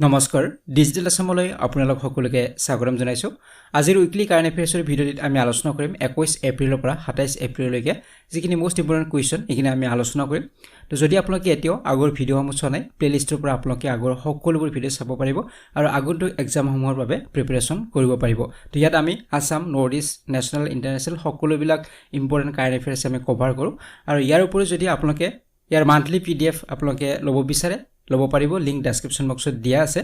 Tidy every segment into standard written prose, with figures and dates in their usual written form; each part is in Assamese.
নমস্কাৰ ডিজিটেল আসামলৈ আপোনালোক সকলোকে স্বাগতম জনাইছো আজিৰ উইকলি কাৰেণ্ট এফেয়াৰ্ছৰ ভিডিঅ'ত আমি আলোচনা কৰিম 21 এপ্ৰিলৰ পৰা 27 এপ্ৰিললৈকে যিখিনি মোষ্ট ইম্পৰ্টেন্ট কুৱেশ্যন এইখিনি আমি আলোচনা কৰিম তো যদি আপোনালোকে এতিয়াও আগৰ ভিডিঅ'সমূহ চোৱা নাই প্লেলিষ্টৰ পৰা আপোনালোকে আগৰ সকলোবোৰ ভিডিঅ' চাব পাৰিব আৰু আগন্তুক এক্সামসমূহৰ বাবে প্ৰিপাৰেচন কৰিব পাৰিব তো ইয়াত আমি Assam north east national international সকলোবিলাক ইম্পৰ্টেন্ট কাৰেণ্ট এফেয়াৰ্ছ আমি কভাৰ কৰোঁ আৰু ইয়াৰ উপৰি যদি আপোনালোকে ইয়াৰ মান্থলি পিডিএফ আপোনালোকে ল'ব বিচাৰে ল'ব পাৰিব লিংক ডেসক্ৰিপচন বক্সত দিয়া আছে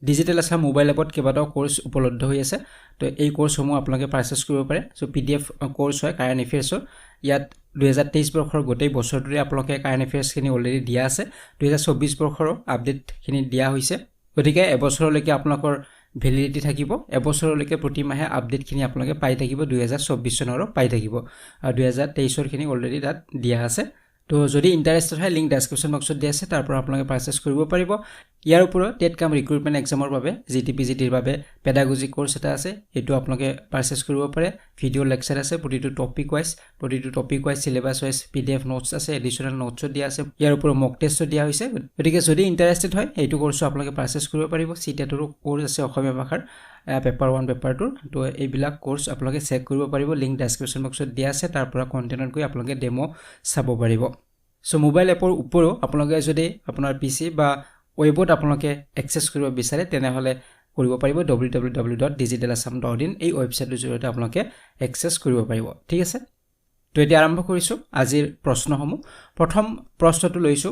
ডিজিটেল আসাম মোবাইল এপত কেইবাটাও কোৰ্স উপলব্ধ হৈ আছে তো এই কোৰ্সসমূহ আপোনালোকে পাৰচেজ কৰিব পাৰে সো পিডিএফ কোৰ্স হয় কাৰেণ্ট এফেয়াৰ্ছৰ ইয়াত 2023 বৰ্ষৰ গোটেই বছৰটোৰে আপোনালোকে কাৰেণ্ট এফেয়াৰ্ছ খিনি অলৰেডি দিয়া আছে 2024 বৰ্ষৰ আপডেট খিনি দিয়া হৈছে গতিকে এবছৰলৈকে আপোনালোকৰ ভ্যালিডিটি থাকিব এবছৰলৈকে প্ৰতি মাহে আপডেট খিনি আপোনালোকে পাই থাকিব 2024 চনৰ পাই থাকিব আৰু 2023 ৰ খিনি অলৰেডি তাত দিয়া আছে তো যদি ইন্টাৰেস্টেড হয় লিংক ডেসক্ৰিপচন বক্সত দিয়া আছে তাৰ পৰা আপোনালোকে পাৰচেজ কৰিব পাৰিব ইয়াৰ ওপৰত টেট কাম ৰিক্ৰুটমেন্ট এক্সামৰ বাবে জিটিপিজিটিৰ বাবে পেডাগজি কোৰ্স এটা আছে এটো আপোনালোকে পাৰচেজ কৰিব পাৰে ভিডিও লেকচাৰ আছে প্ৰতিটো topic wise syllabus wise PDF notes আছে এডিশনাল নোটস দিয়া আছে ইয়াৰ ওপৰত মক টেষ্ট দিয়া হৈছে গতিকে যদি ইন্টাৰেস্টেড হয় এইটো কোৰ্স আপোনালোকে পাৰচেজ কৰিব পাৰিব সিটেটৰো কোৰ্স আছে অসমীয়া ভাষাৰ পেপাৰ 1 পেপাৰ 2 তো এইবিলাক কোৰ্স আপোনালোকে চেক কৰিব পাৰিব লিংক ডেসক্ৰিপচন বক্সত দিয়া আছে তাৰ পৰা কন্টেন্টত গৈ আপোনালোকে ডেমো চাব পাৰিব সো মোবাইল এপৰ ওপৰও আপোনালোকে যদি আপোনাৰ পিসি বা ওয়েবত আপোনালোকে এক্সেস কৰিব বিচাৰে তেনেহলে কৰিব পাৰিব www.digitalasam.in এই ওয়েবসাইটৰ জৰিয়তে আপোনালোকে এক্সেস কৰিব পাৰিব ঠিক আছে তো এতিয়া আৰম্ভ কৰিছো আজিৰ প্ৰশ্নসমূহ প্ৰথম প্ৰশ্নটো লৈছো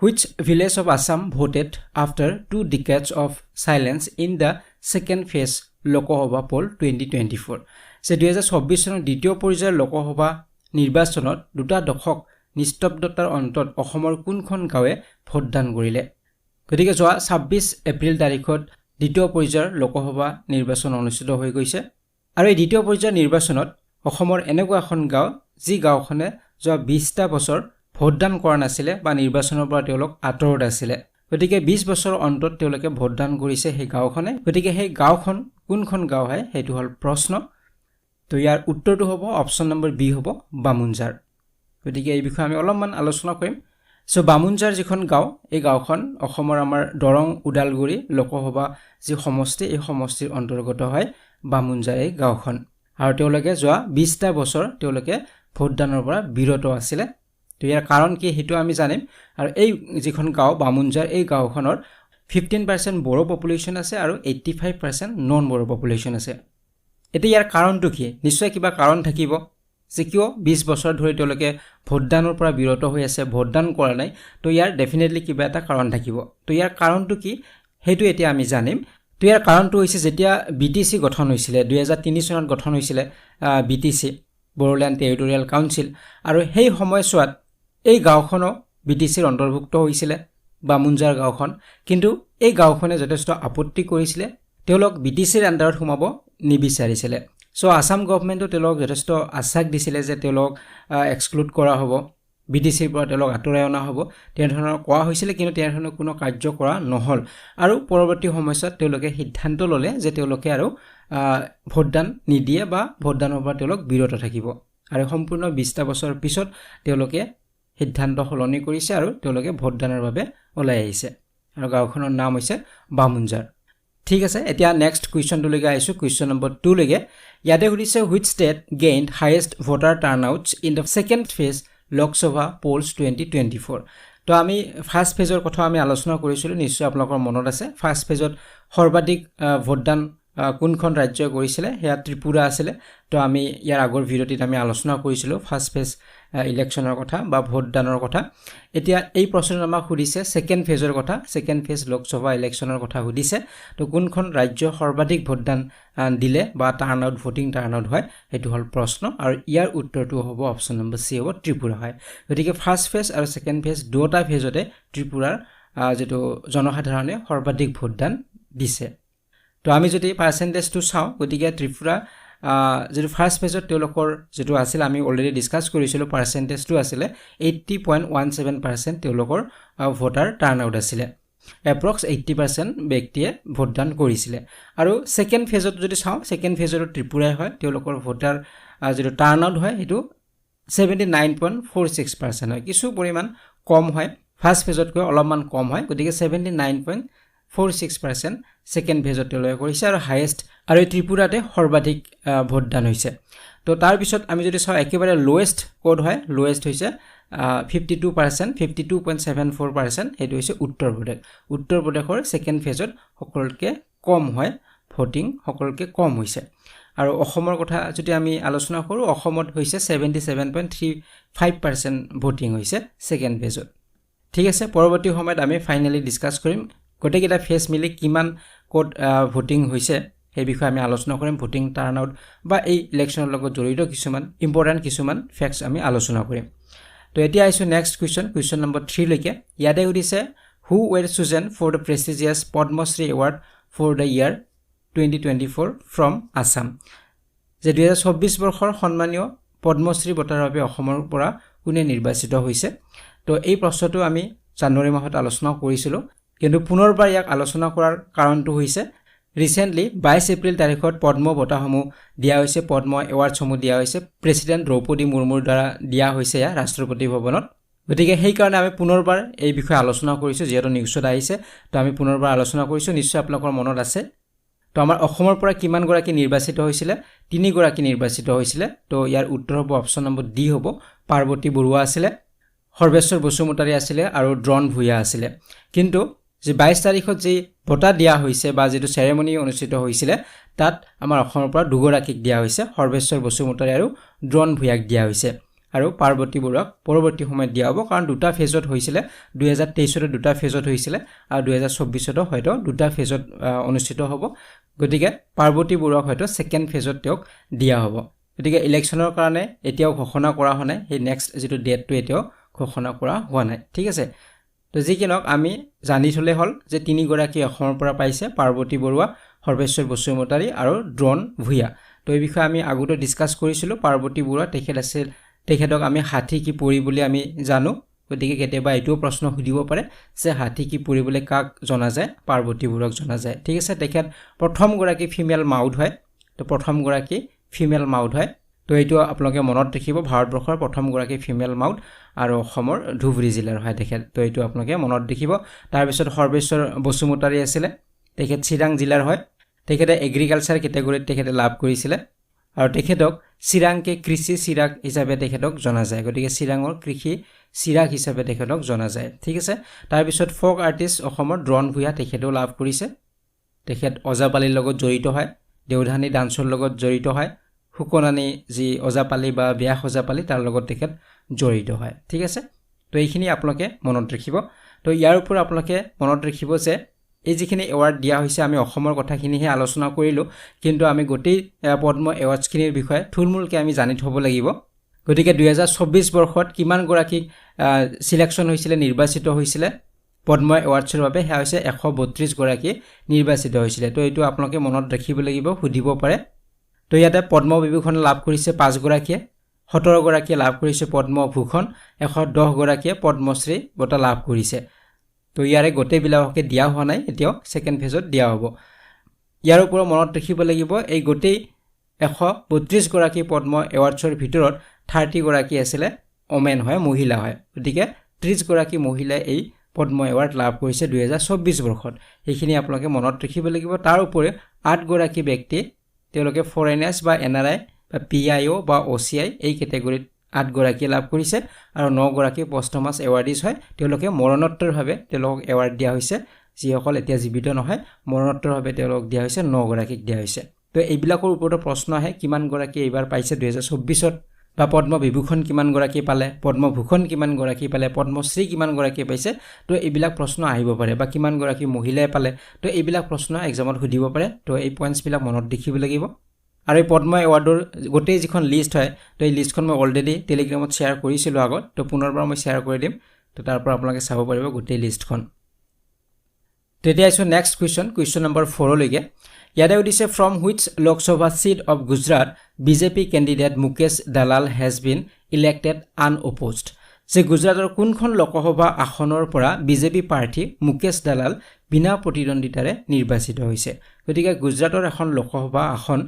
Which village of Assam voted after 2 decades of silence in the second phase Lokosabha poll 2024? Se 2024 চনৰ দ্বিতীয় পৰ্যায়ৰ লোকসভা নিৰ্বাচনত দুটা দশক নিস্তব্ধতাৰ অন্তত অসমৰ কোনখন গাঁৱে ভোটদান কৰিলে গতিকে যোৱা 26 এপ্ৰিল তাৰিখত দ্বিতীয় পৰ্যায়ৰ লোকসভা নিৰ্বাচন অনুষ্ঠিত হৈ গৈছে আৰু এই দ্বিতীয় পৰ্যায়ৰ নিৰ্বাচনত অসমৰ এনেকুৱা এখন গাঁও যি গাঁওখনে যোৱা 20টা বছৰ ভোটদান কৰা নাছিলে বা নিৰ্বাচনৰ পৰা তেওঁলোক আঁতৰত আছিল গতিকে 20 বছৰ অন্তত তেওঁলোকে ভোটদান কৰিছে সেই গাঁওখনে গতিকে সেই গাঁওখন কোনখন গাঁও হয় হেতু হল প্ৰশ্ন তো ইয়াৰ উত্তৰটো হ'ব অপচন নম্বৰ বি হ'ব বামুনজাৰ গতিকে এই বিষয়ে আমি অলপমান আলোচনা কৰিম সো বামুনজাৰ যিখন গাঁও এই গাঁওখন অসমৰ আমাৰ দৰং উদালগুৰি লোকসভা যি সমষ্টি এই সমষ্টিৰ অন্তৰ্গত হয় বামুনজাৰ এই গাঁওখন আৰু তেওঁলোকে যোৱা 20টা বছৰ তেওঁলোকে ভোটদানৰ পৰা বিৰত আছিল তো ইয়াৰ কাৰণ কি হেতু আমি জানিম আৰু এই যিখন গাঁও বামুনজাৰ এই গাঁওখনৰ 15% বড়ো পপুলেশন আছে আৰু 85% নন বড়ো পপুলেশন আছে এতে ইয়াৰ কাৰণটো কি নিশ্চয় কিবা কাৰণ থাকিব যে কিয় 20 বছৰ ধৰি তেওঁলোকে ভোটদানৰ পৰা বিৰত হৈ আছে ভোটদান কৰা নাই তো ইয়াৰ ডেফিনেটলি কিবা এটা কাৰণ থাকিব তো ইয়াৰ কাৰণটো কি হেতু এতিয়া আমি জানিম তো ইয়াৰ কাৰণটো হৈছে যেতিয়া বিটিসি গঠন হৈছিল 2003 চনত গঠন হৈছিল বিটিসি বড়োল্যান্ড টেৰিটৰিয়েল কাউন্সিল আৰু সেই সময়ছোৱাত এই গাঁওখনো বিটিসিৰ অন্তৰ্ভুক্ত হৈছিল বামুনজাৰ গাঁওখন কিন্তু এই গাঁওখনে যথেষ্ট আপত্তি কৰিছিল তেওঁলোক বিটিসিৰ আন্ডাৰত সোমাব নিবিচাৰিছিল সো আসাম গভৰ্নমেন্টও তেওঁলোক যথেষ্ট আশ্বাস দিছিলে যে তেওঁলোক এক্সক্লুড কৰা হ'ব বিটিসিৰ পৰা তেওঁলোক আঁতৰাই অনা হ'ব তেনেধৰণৰ কোৱা হৈছিল কিন্তু তেনেধৰণৰ কোনো কাৰ্য কৰা নহল আৰু পৰৱৰ্তী সময়ত তেওঁলোকে সিদ্ধান্ত ললে যে তেওঁলোকে আৰু ভোটদান নিদিয়ে বা ভোটদানৰ পৰা তেওঁলোক বিৰত থাকিব আৰু সম্পূৰ্ণ 20টা বছৰ পিছত তেওঁলোকে সিদ্ধান্ত সলনি কৰিছে আৰু তেওঁলোকে ভোটদানৰ বাবে ওলাই আহিছে আৰু গাঁওখনৰ নাম হৈছে বামুনজাৰ ঠিক আছে এতিয়া নেক্সট কোৱেশ্চনটো লৈকে আইছো কোৱেশ্চন নম্বৰ 2 লৈকে ইয়াতে সুধিছে which state gained highest voter turnouts in the second phase Lok Sabha polls 2024 তো আমি ফাৰ্স্ট ফেজৰ কথা আমি আলোচনা কৰিছিলো নিশ্চয় আপোনালোকৰ মনত আছে ফাৰ্স্ট ফেজত সৰ্বাধিক ভোটদান কোনখন ৰাজ্যই কৰিছিল হেয়া ত্ৰিপুৰা আছিল তো আমি ইয়াৰ আগৰ ভিডিঅ'টিত আমি আলোচনা কৰিছিলো ফাৰ্স্ট ফেজ ইলেকশ্যনৰ কথা বা ভোটদানৰ কথা এতিয়া এই প্ৰশ্নটো আমাক সুধিছে সেকেন্ড ফেজৰ কথা সেকেন্ড ফেজ লোকসভা ইলেকশ্যনৰ কথা সুধিছে তো কোনখন ৰাজ্য সৰ্বাধিক ভোটদান দিলে বা টাৰ্নআউট ভোটিং টাৰ্নআউট হয় এটো হল প্ৰশ্ন আৰু ইয়াৰ উত্তৰটো হ'ব অপচন নম্বৰ সি হ'ব ত্ৰিপুৰা হয় গতিকে ফাৰ্স্ট ফেজ আৰু সেকেন্ড ফেজ দুটা ফেজতে ত্ৰিপুৰাৰ যেটো জনসাধাৰণে সৰ্বাধিক ভোটদান দিছে তো আমি যদি পাৰ্সেন্টেজটো চাও গতিকে ত্ৰিপুৰা যেটো ফাৰ্স্ট ফেজত তেওঁলোকৰ যেটো আছিল আমি অলৰেডি ডিসকাস কৰিছিলো পাৰ্সেন্টেজটো আছিল 80.17% তেওঁলোকৰ ভোটাৰ টাৰ্নআউট আছিল এপ্ৰক্স 80% ব্যক্তিয়ে ভোটদান কৰিছিল আৰু সেকেন্ড ফেজত যদি চাও সেকেন্ড ফেজৰ ত্ৰিপুৰাই হয় তেওঁলোকৰ ভোটাৰ যেটো টাৰ্নআউট হয় হেতু 79.46% হয় কিছু পৰিমাণ কম হয় ফাৰ্স্ট ফেজতকৈ অলপমান কম হয় গতিকে 79.46 46% সেকেন্ড ফেজত তেওঁলোকে কৰিছে আৰু হাইয়েষ্ট আৰু ত্ৰিপুৰাতে সৰ্বাধিক ভোটদান হৈছে তো তাৰ পিছত আমি যদি চাওঁ একেবাৰে লোৱেষ্ট কোড হয় লোৱেষ্ট হৈছে 52% 52.74% সেইটো হৈছে উত্তৰ প্ৰদেশৰ সেকেন্ড ফেজত সকলোতকৈ কম হয় ভোটিং সকলোতকৈ কম হৈছে আৰু অসমৰ কথা যদি আমি আলোচনা কৰোঁ অসমত হৈছে 77.35% ভোটিং হৈছে সেকেন্ড ফেজত ঠিক আছে পৰৱৰ্তী সময়ত আমি ফাইনালি ডিসকাস কৰিম গোটেইকেইটা ফেজ মিলি কিমান কোড ভোটিং হৈছে এই বিষয়ে আমি আলোচনা কৰিম ভোটিং টাৰ্নআউট বা এই ইলেকশ্যনৰ লগত জড়িত কিছুমান ইম্পৰ্টেন্ট কিছুমান ফ্যাক্টস আমি আলোচনা কৰিম তো এতিয়া আইছো নেক্সট কুৱেশ্যন নম্বৰ 3 লৈকে ইয়াতে উদিছে who were chosen for the prestigious Padma Shri Award for the year 2024 from Assam যে 2024 বৰ্ষৰ সন্মানীয় পদ্মশ্ৰী বঁটাৰ বাবে অসমৰ পৰা কোনে নিৰ্বাচিত হৈছে তো এই প্ৰশ্নটো আমি জানুৱাৰী মাহত আলোচনা কৰিছিলো কিন্তু পুনৰবাৰ ইয়াক আলোচনা কৰাৰ কাৰণটো হৈছে ৰিসেন্টলি 22 এপ্ৰিল তাৰিখত পদ্ম বঁটাসমূহ দিয়া হৈছে পদ্ম এৱাৰ্ডসমূহ দিয়া হৈছে প্ৰেসিডেন্ট দ্ৰৌপদী মুৰ্মুৰ দ্বাৰা দিয়া হৈছে ৰাষ্ট্ৰপতি ভৱনত গতিকে সেই কাৰণে আমি পুনৰবাৰ এই বিষয়ে আলোচনা কৰিছো যেহেতু নিউজত আহিছে তো আমি পুনৰবাৰ আলোচনা কৰিছো নিশ্চয় আপোনালোকৰ মনত আছে তো আমাৰ অসমৰ পৰা কিমান গৰাকী নিৰ্বাচিত হৈছিল 3 গৰাকী নিৰ্বাচিত হৈছিল তো ইয়াৰ উত্তৰ হ'ব অপচন নম্বৰ ডি হ'ব পাৰ্বতী বৰুৱা আছিল সৰ্বেশ্বৰ বসুমতাৰী আছিল আৰু ড্ৰন ভূঞা আছিল কিন্তু যে 22 তাৰিখত যে বঁটা দিয়া হৈছে বা যেটো সেৰেমনি অনুষ্ঠিত হৈছিল তাত আমাৰ অসমৰ পৰা দুগৰাকীক দিয়া হৈছে সৰ্বেশ্বৰ বসুমতাৰী আৰু ড্ৰন ভূঞাক দিয়া হৈছে আৰু পাৰ্বতী বৰুৱাক পৰৱৰ্তী সময়ত দিয়া হ'ব কাৰণ দুটা ফেজত হৈছিল 2023 ৰ দুটা ফেজত হৈছিল আৰু 2024 ৰ হয়তো দুটা ফেজত অনুষ্ঠিত হ'ব গতিকে পাৰ্বতী বৰুৱাক হয়তো সেকেন্ড ফেজত তেওঁক দিয়া হ'ব গতিকে ইলেকশ্যনৰ কাৰণে এতিয়াও ঘোষণা কৰা হোৱা নাই এই নেক্সট যেটো ডেটটো এতিয়াও ঘোষণা কৰা হোৱা নাই ঠিক আছে তো যিকিনক আমি জানি থলে হল যে 3 গৰাকী অসমৰ পৰা পাইছে পাৰ্বতী বৰুৱা সৰ্বেশ্বৰ বসুমতাৰী আৰু ড্ৰন ভূঞা তো এই বিষয়ে আমি আগতে ডিসকাস কৰিছিলো পাৰ্বতী বৰুৱা তেখেত আছিল তেখেতক আমি হাতী কি পৰি বুলি আমি জানো গতিকে কেতিয়াবা এইটো প্ৰশ্ন সুধিব পাৰে যে হাতী কি পৰি বুলি কাক জনা যায় পাৰ্বতী বৰুৱাক জনা যায় ঠিক আছে তেখেত প্ৰথম গৰাকী ফিমেল মাউথ হয় তো প্ৰথম গৰাকী ফিমেল মাউথ হয় তো এইটো আপোনালোকে মনত ৰাখিব ভাৰতবৰ্ষৰ প্ৰথম গৰাকী ফিমেল মাউথ আৰু অসমৰ ধুবুৰী জিলাৰ হয় তেখেত তো এইটো আপোনালোকে মনত ৰাখিব তাৰ পিছত সৰ্বেশ্বৰ বসুমতাৰী আছিল তেখেত চিৰাং জিলাৰ হয় তেখেতে এগ্ৰিকালচাৰ কেটেগৰীত তেখেতে লাভ কৰিছিল আৰু তেখেতক চিৰাংকে কৃষি চিৰাক হিচাপে তেখেতক জনা যায় গতিকে চিৰাঙৰ কৃষি চিৰাক হিচাপে তেখেতক জনা যায় ঠিক আছে তাৰ পিছত ফক আৰ্টিষ্ট অসমৰ ড্ৰন ভূঞা তেখেতেও লাভ কৰিছে তেখেত অজাপালিৰ লগত জড়িত হয় দেউধানী ডান্সৰ লগত জড়িত হয় হুকনানী যি অজাপালি বা ব্যাস অজাপালি তাৰ লগত তেখেত জড়িত হয় ঠিক আছে তো এইখিনি আপোনালোকে মনত ৰাখিব তো ইয়াৰ ওপৰত আপোনালোকে মনত ৰাখিব যে এই যিখিনি এৱাৰ্ড দিয়া হৈছে আমি অসমৰ কথাখিনিহে আলোচনা কৰিলো কিন্তু আমি গোটেই পদ্ম এৱাৰ্ডছখিনিৰ বিষয়ে থুলমূলকৈ আমি জানি থব লাগিব গতিকে 2024 বৰ্ষত কিমান গৰাকী সিলেকশন হৈছিল নিৰ্বাচিত হৈছিল পদ্ম এৱাৰ্ডছৰ বাবে হেয়া হৈছে 132 গৰাকী নিৰ্বাচিত হৈছিল তো এইটো আপোনালোকে মনত ৰাখিব লাগিব সুধিব পাৰে তো ইয়াতে পদ্ম বিভূষণ লাভ কৰিছে 5 গৰাকীয়ে 17 গৰাকীয়ে লাভ কৰিছে পদ্ম ভূষণ 110 গৰাকীয়ে পদ্মশ্ৰী বঁটা লাভ কৰিছে তো ইয়াৰে গোটেই বিলাককে দিয়া হোৱা নাই এতিয়াও সেকেন্ড ফেজত দিয়া হ'ব ইয়াৰ ওপৰত মনত ৰাখিব লাগিব এই গোটেই 132 গৰাকী পদ্ম এৱাৰ্ডছৰ ভিতৰত 30 গৰাকী আছিল ওমেন হয় মহিলা হয় গতিকে 30 গৰাকী মহিলাই এই পদ্ম এৱাৰ্ড লাভ কৰিছে 2024 বৰ্ষত এইখিনি আপোনালোকে মনত ৰাখিব লাগিব তাৰ ওপৰে 8 গৰাকী ব্যক্তি তেওঁলোকে ফৰেনাৰ্ছ বা এনআৰআই বা পিআইও বা ওচিআই এই কেটেগৰীত 8 গৰাকী লাভ কৰিছে আৰু 9 গৰাকী পষ্টমাছ এৱাৰ্ডিজ হয় তেওঁলোকে মৰণোত্তৰভাৱে তেওঁলোকক এৱাৰ্ড দিয়া হৈছে যিসকল এতিয়া জীৱিত নহয় মৰণোত্তৰভাৱে তেওঁলোকক দিয়া হৈছে 9 গৰাকীক দিয়া হৈছে তো এইবিলাকৰ ওপৰত প্ৰশ্ন আহে কিমান গৰাকী এইবাৰ পাইছে 2024ত বা পদ্ম বিভূষণ কিমান গৰাকী পালে পদ্ম ভূষণ কিমান গৰাকী পালে পদ্মশ্ৰী কিমান গৰাকী পাইছে তো এইবিলাক প্ৰশ্ন আহিব পাৰে বা কিমান গৰাকী মহিলাই পালে তো এইবিলাক প্ৰশ্ন এক্সামত সুধিব পাৰে তো এই পইণ্টছ বিলাক মনত ৰাখিব লাগিব আৰু এই পদ্ম এৱাৰ্ডৰ গোটেই যিখন লিষ্ট হয় তো এই লিষ্টখন মই অলৰেডি টেলিগ্ৰামত শ্বেয়াৰ কৰিছিলোঁ আগত তো পুনৰবাৰ মই শ্বেয়াৰ কৰি দিম তো তাৰ পৰা আপোনালোকে চাব পাৰিব গোটেই লিষ্টখন তেতিয়া আইছো নেক্সট কুৱেশ্যন নম্বৰ 4 লৈকে ইয়াতে উদিছে from which Lok Sabha seat of Gujarat BJP candidate Mukesh Dalal has been elected আনঅপোজড যে গুজৰাটৰ কোনখন লোকসভা আসনৰ পৰা বিজেপি প্ৰাৰ্থী মুকেশ দালাল বিনা প্ৰতিদ্বন্দ্বিতাৰে নিৰ্বাচিত হৈছে গতিকে গুজৰাটৰ এখন লোকসভা আসন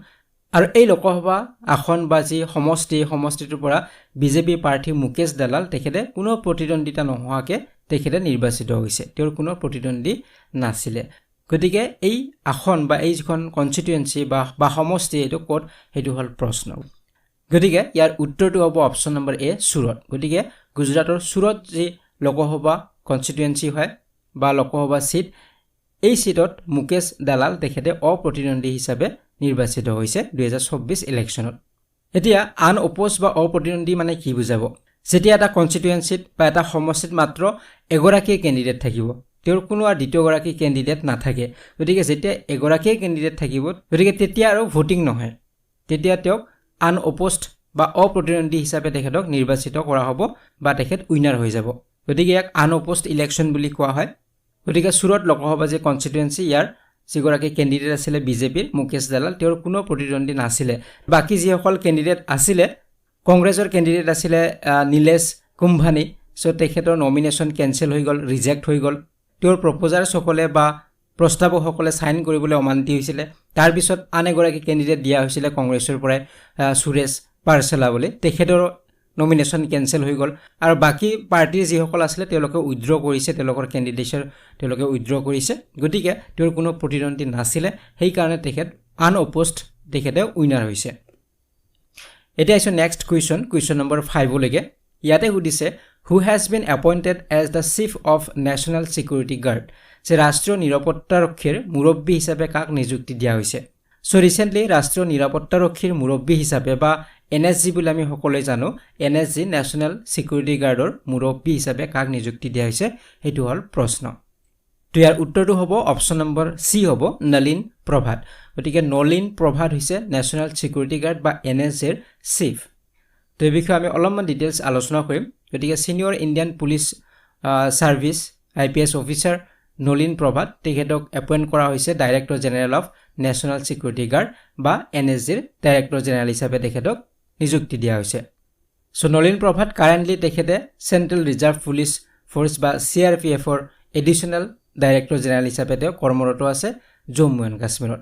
আৰু এই লোকসভা আসন বা যি সমষ্টিটোৰ পৰা বিজেপি প্ৰাৰ্থী মুকেশ দালাল তেখেতে কোনো প্ৰতিদ্বন্দ্বিতা নোহোৱাকৈ তেখেতে নিৰ্বাচিত হৈছে তেওঁৰ কোনো প্ৰতিদ্বন্দ্বী নাছিলে গতিকে এই আসন বা এই যিখন কনষ্টিটুৱেঞ্চি বা সমষ্টি এইটো ক'ত সেইটো হ'ল প্ৰশ্ন গতিকে ইয়াৰ উত্তৰটো হ'ব অপশ্যন নম্বৰ এ সুৰত গতিকে গুজৰাটৰ সুৰত যি লোকসভা কনষ্টিটুৱেঞ্চি হয় বা লোকসভা সিট এই সিটত মুকেশ দালাল তেখেতে অপ্ৰতিদ্বন্দ্বী হিচাপে নিৰ্বাচিত হৈছে 2024 ইলেকশ্যনত এতিয়া আনঅপ'জ বা অপ্ৰতিদ্বন্দ্বী মানে কি বুজাব যেতিয়া এটা কনষ্টিটুৱেঞ্চিত বা এটা সমষ্টিত মাত্ৰ এগৰাকী কেণ্ডিডেট থাকিব তেওঁৰ কোনো আৰু দ্বিতীয়গৰাকী কেণ্ডিডেট নাথাকে গতিকে যেতিয়া এগৰাকী কেণ্ডিডেট থাকিব গতিকে তেতিয়া আৰু ভোটিং নহয় তেতিয়া তেওঁক আনঅপ'জড বা অপ্ৰতিদ্বন্দ্বী হিচাপে তেখেতক নিৰ্বাচিত কৰা হ'ব বা তেখেত উইনাৰ হৈ যাব গতিকে ইয়াক আনঅপ'জড ইলেকশ্যন বুলি কোৱা হয় গতিকে সুৰত লোকসভা যে কনষ্টিটুৱেঞ্চি ইয়াৰ যিগৰাকী কেণ্ডিডেট আছিলে বিজেপিৰ মুকেশ দালাল তেওঁৰ কোনো প্ৰতিদ্বন্দ্বী নাছিলে বাকী যিসকল কেণ্ডিডেট আছিলে কংগ্ৰেছৰ কেণ্ডিডেট আছিলে নীলেশ কুম্ভানী চ' তেখেতৰ নমিনেশ্যন কেঞ্চেল হৈ গ'ল ৰিজেক্ট হৈ গ'ল তেওঁৰ প্ৰপ'জাৰসকলে বা প্ৰস্তাৱকসকলে ছাইন কৰিবলৈ অমান্তি হৈছিলে তাৰপিছত আন এগৰাকী কেণ্ডিডেট দিয়া হৈছিলে কংগ্ৰেছৰ পৰাই সুৰেশ পাৰচেলা বুলি তেখেতৰ নমিনেশ্যন কেঞ্চেল হৈ গ'ল আৰু বাকী পাৰ্টিৰ যিসকল আছিলে তেওঁলোকে উইথড্ৰ কৰিছে তেওঁলোকৰ কেণ্ডিডেটৰ তেওঁলোকে উইথড্ৰ কৰিছে গতিকে তেওঁৰ কোনো প্ৰতিদ্বন্দ্বী নাছিলে সেইকাৰণে তেখেত আনঅপ'জড তেখেতে উইনাৰ হৈছে এতিয়া আহিছোঁ নেক্সট কুৱেশ্যন নম্বৰ 5 লৈকে ইয়াতে সুধিছে who has been appointed as the chief of national security Guard যে ৰাষ্ট্ৰীয় নিৰাপত্তাৰক্ষীৰ মুৰব্বী হিচাপে কাক নিযুক্তি দিয়া হৈছে চ' ৰিচেণ্টলি ৰাষ্ট্ৰীয় নিৰাপত্তাৰক্ষীৰ মুৰব্বী হিচাপে বা NSG বুলি আমি সকলোৱে জানো NSG নেশ্যনেল ছিকিউৰিটি গাৰ্ডৰ মুৰব্বী হিচাপে কাক নিযুক্তি দিয়া হৈছে সেইটো হ'ল প্ৰশ্ন তো ইয়াৰ উত্তৰটো হ'ব অপশ্যন নম্বৰ চি হ'ব নলিন প্ৰভাত গতিকে নলিন প্ৰভাত হৈছে নেশ্যনেল ছিকিউৰিটি গাৰ্ড বা NSGৰ চিফ তো এই বিষয়ে আমি অলপমান ডিটেইলছ আলোচনা কৰিম গতিকে senior Indian police service IPS officer Nalin Prabhat তেখেতক এপইণ্ট কৰা হৈছে director general of national security guard বা NSGৰ ডাইৰেক্টৰ জেনেৰেল হিচাপে তেখেতক নিযুক্তি দিয়া হৈছে চ' নলিন প্ৰভাত কাৰেণ্টলি তেখেতে চেণ্ট্ৰেল ৰিজাৰ্ভ পুলিচ ফ'ৰ্চ বা CRPFৰ এডিশ্যনেল ডাইৰেক্টৰ জেনেৰেল হিচাপে তেওঁ কৰ্মৰত আছে জম্মু এণ্ড কাশ্মীৰত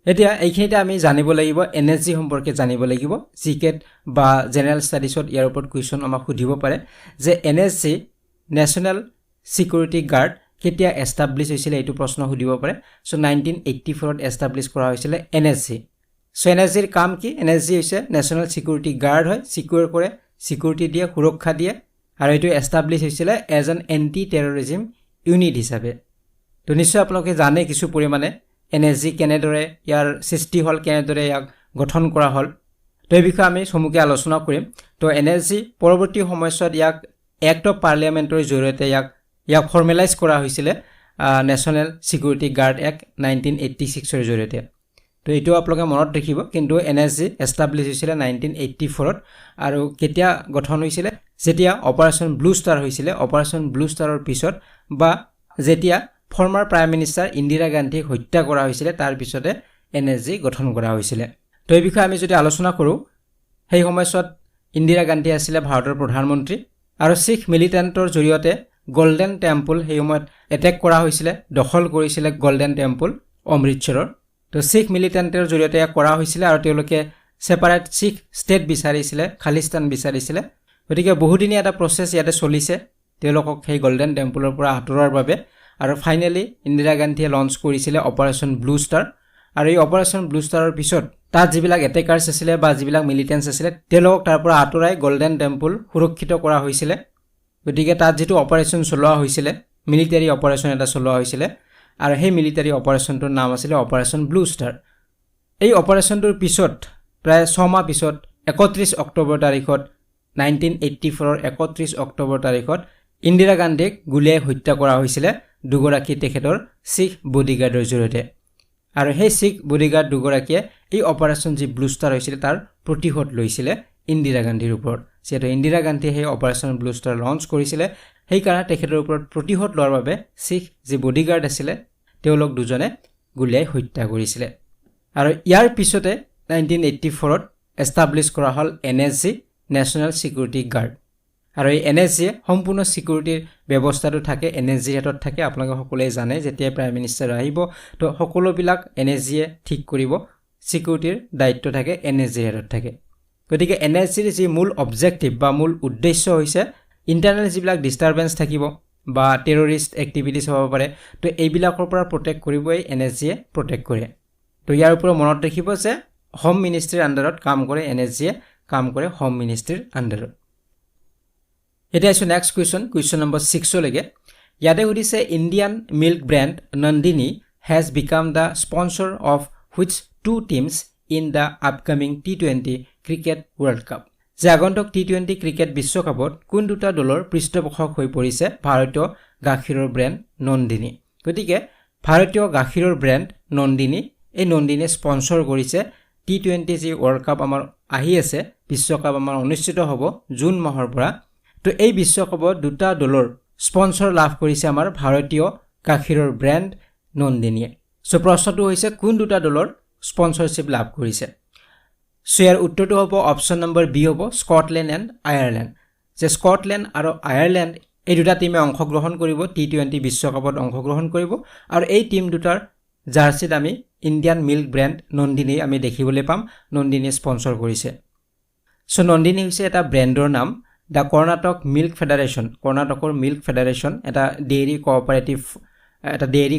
এতিয়া এইখিনিতে আমি জানিব লাগিব NSG সম্পৰ্কে জানিব লাগিব জিকেট বা জেনেৰেল ষ্টাডিছত ইয়াৰ ওপৰত কুৱেশ্যন আমাক সুধিব পাৰে যে NSG নেশ্যনেল ছিকিউৰিটি গাৰ্ড কেতিয়া এষ্টাব্লিছ হৈছিলে এইটো প্ৰশ্ন সুধিব পাৰে চ' 1984ত এষ্টাব্লিছ কৰা হৈছিলে NSG চ' NSGৰ কাম কি NSG হৈছে নেশ্যনেল ছিকিউৰিটি গাৰ্ড হয় ছিকিউৰ কৰে ছিকিউৰিটি দিয়ে সুৰক্ষা দিয়ে আৰু এইটো এষ্টাব্লিছ হৈছিলে as an anti terrorism unit হিচাপে তো নিশ্চয় আপোনালোকে জানে কিছু পৰিমাণে NSG কেনেদৰে ইয়াৰ সৃষ্টি হ'ল কেনেদৰে ইয়াক গঠন কৰা হ'ল তো এই বিষয়ে আমি চমুকৈ আলোচনা কৰিম তো NSG পৰৱৰ্তী সময়ছোৱাত ইয়াক এক্ট অফ পাৰ্লিয়ামেণ্টৰ জৰিয়তে ইয়াক ফৰ্মেলাইজ কৰা হৈছিলে নেশ্যনেল ছিকিউৰিটি গাৰ্ড এক্ট 1986ৰ জৰিয়তে তো এইটো আপোনালোকে মনত ৰাখিব কিন্তু NSG এষ্টাব্লিছ হৈছিলে 1984ত আৰু কেতিয়া গঠন হৈছিলে যেতিয়া অপাৰেশ্যন ব্লু ষ্টাৰ হৈছিলে অপাৰেশ্যন ব্লু ষ্টাৰৰ পিছত বা যেতিয়া ফৰ্মাৰ প্ৰাইম মিনিষ্টাৰ ইন্দিৰা গান্ধীক হত্যা কৰা হৈছিলে তাৰ পিছতে NSG গঠন কৰা হৈছিলে তো এই বিষয়ে আমি যদি আলোচনা কৰোঁ সেই সময়ছোৱাত ইন্দিৰা গান্ধী আছিলে ভাৰতৰ প্ৰধানমন্ত্ৰী আৰু শিখ মিলিটেণ্টৰ জৰিয়তে গোল্ডেন টেম্পল সেই সময়ত এটেক কৰা হৈছিলে দখল কৰিছিলে গোল্ডেন টেম্পল অমৃতসৰৰ তো শিখ মিলিটেণ্টৰ জৰিয়তে ইয়াক কৰা হৈছিলে আৰু তেওঁলোকে ছেপাৰেট শিখ ষ্টেট বিচাৰিছিলে খালিস্তান বিচাৰিছিলে গতিকে বহুদিনীয়া এটা প্ৰচেছ ইয়াতে চলিছে তেওঁলোকক সেই গোল্ডেন টেম্পলৰ পৰা আঁতৰোৱাৰ বাবে আৰু ফাইনেলি ইন্দিৰা গান্ধীয়ে লঞ্চ কৰিছিলে অপাৰেশ্যন ব্লু ষ্টাৰ আৰু এই অপাৰেশ্যন ব্লু ষ্টাৰৰ পিছত তাত যিবিলাক এটেকাৰ্ছ আছিলে বা যিবিলাক মিলিটেণ্টছ আছিলে তেওঁলোকক তাৰ পৰা আঁতৰাই গোল্ডেন টেম্পল সুৰক্ষিত কৰা হৈছিলে গতিকে তাত যিটো অপাৰেশ্যন চলোৱা হৈছিলে মিলিটাৰী অপাৰেশ্যন এটা চলোৱা হৈছিলে আৰু সেই মিলিটাৰী অপাৰেশ্যনটোৰ নাম আছিলে অপাৰেশ্যন ব্লু ষ্টাৰ এই অপাৰেশ্যনটোৰ পিছত প্ৰায় 6 মাহ পিছত 31 অক্টোবৰ তাৰিখত 1984ৰ 31 অক্টোবৰ তাৰিখত ইন্দিৰা গান্ধীক গুলীয়াই হত্যা কৰা হৈছিলে দুগৰাকী তেখেতৰ শিখ বডিগাৰ্ডৰ জৰিয়তে আৰু সেই শিখ বডিগাৰ্ড দুগৰাকীয়ে এই অপাৰেশ্যন যি ব্লু ষ্টাৰ হৈছিলে তাৰ প্ৰতিশোধ লৈছিলে ইন্দিৰা গান্ধীৰ ওপৰত যিহেতু ইন্দিৰা গান্ধীয়ে সেই অপাৰেশ্যন ব্লু ষ্টাৰ লঞ্চ কৰিছিলে সেইকাৰণে তেখেতৰ ওপৰত প্ৰতিশোধ লোৱাৰ বাবে শিখ যি বডিগাৰ্ড আছিলে তেওঁলোক দুজনে গুলীয়াই হত্যা কৰিছিলে আৰু ইয়াৰ পিছতে 1984ত এষ্টাব্লিছ কৰা হ'ল NSG নেশ্যনেল ছিকিউৰিটি গাৰ্ড আৰু এই NSGয়ে সম্পূৰ্ণ ছিকিউৰিটিৰ ব্যৱস্থাটো থাকে NSGৰ হাতত থাকে আপোনালোকে সকলোৱে জানে যেতিয়া প্ৰাইম মিনিষ্টাৰ আহিব তো সকলোবিলাক NSGয়ে ঠিক কৰিব ছিকিউৰিটিৰ দায়িত্ব থাকে NSGৰ হাতত থাকে গতিকে NSGৰ যি মূল অবজেক্টিভ বা মূল উদ্দেশ্য হৈছে ইণ্টাৰনেল যিবিলাক ডিষ্টাৰবেন্স থাকিব বা টেৰৰিষ্ট এক্টিভিটিছ হ'ব পাৰে তো এইবিলাকৰ পৰা প্ৰটেক্ট কৰিবই NSG প্ৰটেক্ট কৰে তো ইয়াৰ ওপৰত মনত ৰাখিব যে হোম মিনিষ্ট্ৰীৰ আণ্ডাৰত কাম কৰে NSG কাম কৰে হোম মিনিষ্ট্ৰীৰ আণ্ডাৰত এটা আছে নেক্সট কুৱেশ্যন নম্বৰ 6 লৈকে ইয়াতে সুধিছে Indian milk brand Nandini has become the sponsor of which two teams in the upcoming T20 Cricket World Cup যে আগন্তুক T20 ক্ৰিকেট বিশ্বকাপত কোন দুটা দলৰ পৃষ্ঠপোষক হৈ পৰিছে ভাৰতীয় গাখীৰৰ ব্ৰেণ্ড নন্দিনী গতিকে ভাৰতীয় গাখীৰৰ ব্ৰেণ্ড নন্দিনী এই নন্দিনীয়ে স্পন্সৰ কৰিছে T20 যি ৱৰ্ল্ড কাপ আমাৰ আহি আছে বিশ্বকাপ আমাৰ অনুষ্ঠিত হ'ব জুন মাহৰ পৰা তো এই বিশ্বকাপত দুটা দলৰ স্পন্সৰ লাভ কৰিছে আমাৰ ভাৰতীয় গাখীৰৰ ব্ৰেণ্ড নন্দিনীয়ে সো প্ৰশ্নটো হৈছে কোন দুটা দলৰ স্পন্সৰশ্বিপ লাভ কৰিছে সো ইয়াৰ উত্তৰটো হ'ব অপচন নম্বৰ বি হ'ব স্কটলেণ্ড এণ্ড আয়াৰলেণ্ড যে স্কটলেণ্ড আৰু আয়াৰলেণ্ড এই দুটা টিমে অংশগ্ৰহণ কৰিব T20 বিশ্বকাপত অংশগ্ৰহণ কৰিব আৰু এই টিম দুটাৰ জাৰ্চিত আমি ইণ্ডিয়ান মিল্ক ব্ৰেণ্ড নন্দিনী আমি দেখিবলৈ পাম নন্দিনীয়ে স্পন্সৰ কৰিছে সো নন্দিনী হৈছে এটা ব্ৰেণ্ডৰ নাম দা কৰ্ণাটক মিল্ক ফেডাৰেশ্যন কৰ্ণাটকৰ মিল্ক ফেডাৰেশ্যন এটা ডেইৰী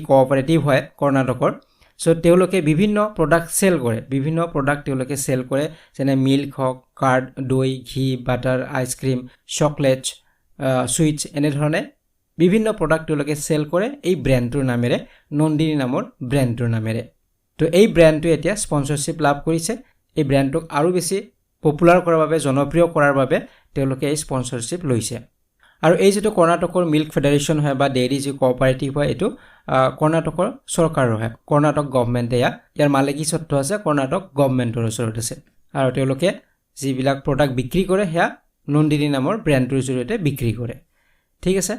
কোঅপাৰেটিভ হয় কৰ্ণাটকৰ সো তেওঁলোকে বিভিন্ন প্ৰডাক্ট সেল কৰে বিভিন্ন প্ৰডাক্ট তেওঁলোকে সেল কৰে যেনে মিল্ক হক কাৰ্ড দৈ ঘি বাটাৰ আইসক্ৰীম চকলেট সুইটস এনে ধৰণে বিভিন্ন প্ৰডাক্ট তেওঁলোকে সেল কৰে এই ব্ৰেণ্ডটোৰ নামেৰে নন্দিনী নামৰ ব্ৰেণ্ডটোৰ নামেৰে তো এই ব্ৰেণ্ডটো এতিয়া স্পন্সৰশ্বিপ লাভ কৰিছে এই ব্ৰেণ্ডটোক আৰু বেছি পপুলাৰ কৰাৰ বাবে জনপ্ৰিয় কৰাৰ বাবে তেওঁলোকে এই স্পন্সৰশ্বিপ লৈছে আৰু এই যেটো কৰ্ণাটকৰ মিল্ক ফেডাৰেশ্যন হয় বা ডেইৰী যি কোঅপাৰেটিভ হয় এটো কৰ্ণাটকৰ চৰকাৰৰ হয় কৰ্ণাটক গভৰ্ণমেণ্টে ইয়াৰ মালিকীস্বত্ব আছে কৰ্ণাটক গভৰ্ণমেণ্টৰ ওচৰত আছে আৰু তেওঁলোকে যিবিলাক প্ৰডাক্ট বিক্ৰী কৰে হেয়া নন্দিনী নামৰ ব্ৰেণ্ডটোৰ জৰিয়তে বিক্ৰী কৰে ঠিক আছে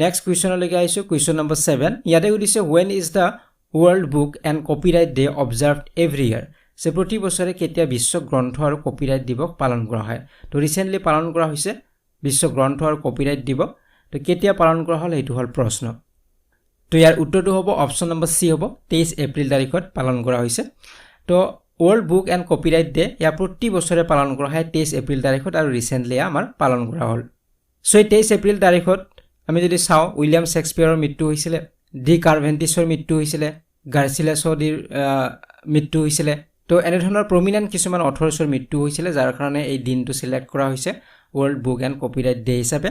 নেক্সট কুৱেশ্যনলৈকে আহিছো কুৱেশ্যন নম্বৰ 7 ইয়াতে সুধিছে when is the world book and copyright day observed every year সে প্ৰতি বছৰে কেতিয়া বিশ্ব গ্ৰন্থ আৰু কপিৰাইট দিৱস পালন কৰা হয় তো ৰিসেন্টলি পালন কৰা হৈছে বিশ্ব গ্ৰন্থ আৰু কপিৰাইট দিৱস তো কেতিয়া পালন কৰা হল এইটো হল প্ৰশ্ন তো ইয়াৰ উত্তৰটো হ'ব অপচন নম্বৰ সি হ'ব 23 এপ্ৰিল তাৰিখত পালন কৰা হৈছে তো World book and copyright Day ইয়া প্ৰতি বছৰে পালন কৰা হয় 23 এপ্ৰিল তাৰিখত আৰু ৰিসেন্টলি আমাৰ পালন কৰা হল সো 23 এপ্ৰিল তাৰিখত আমি যদি চাও উইলিয়াম শেক্সপিয়াৰৰ মৃত্যু হৈছিল ডি কাৰ্ভেন্টিছৰ মৃত্যু হৈছিল গাৰ্চিলা চৌধুৰীৰ মৃত্যু হৈছিল তো এনে ধৰণৰ প্ৰমিনেন্ট কিছুমান অথৰছৰ মৃত্যু হৈছিল যাৰ কাৰণে এই দিনটো সিলেক্ট কৰা হৈছে World book and copyright Day হিচাপে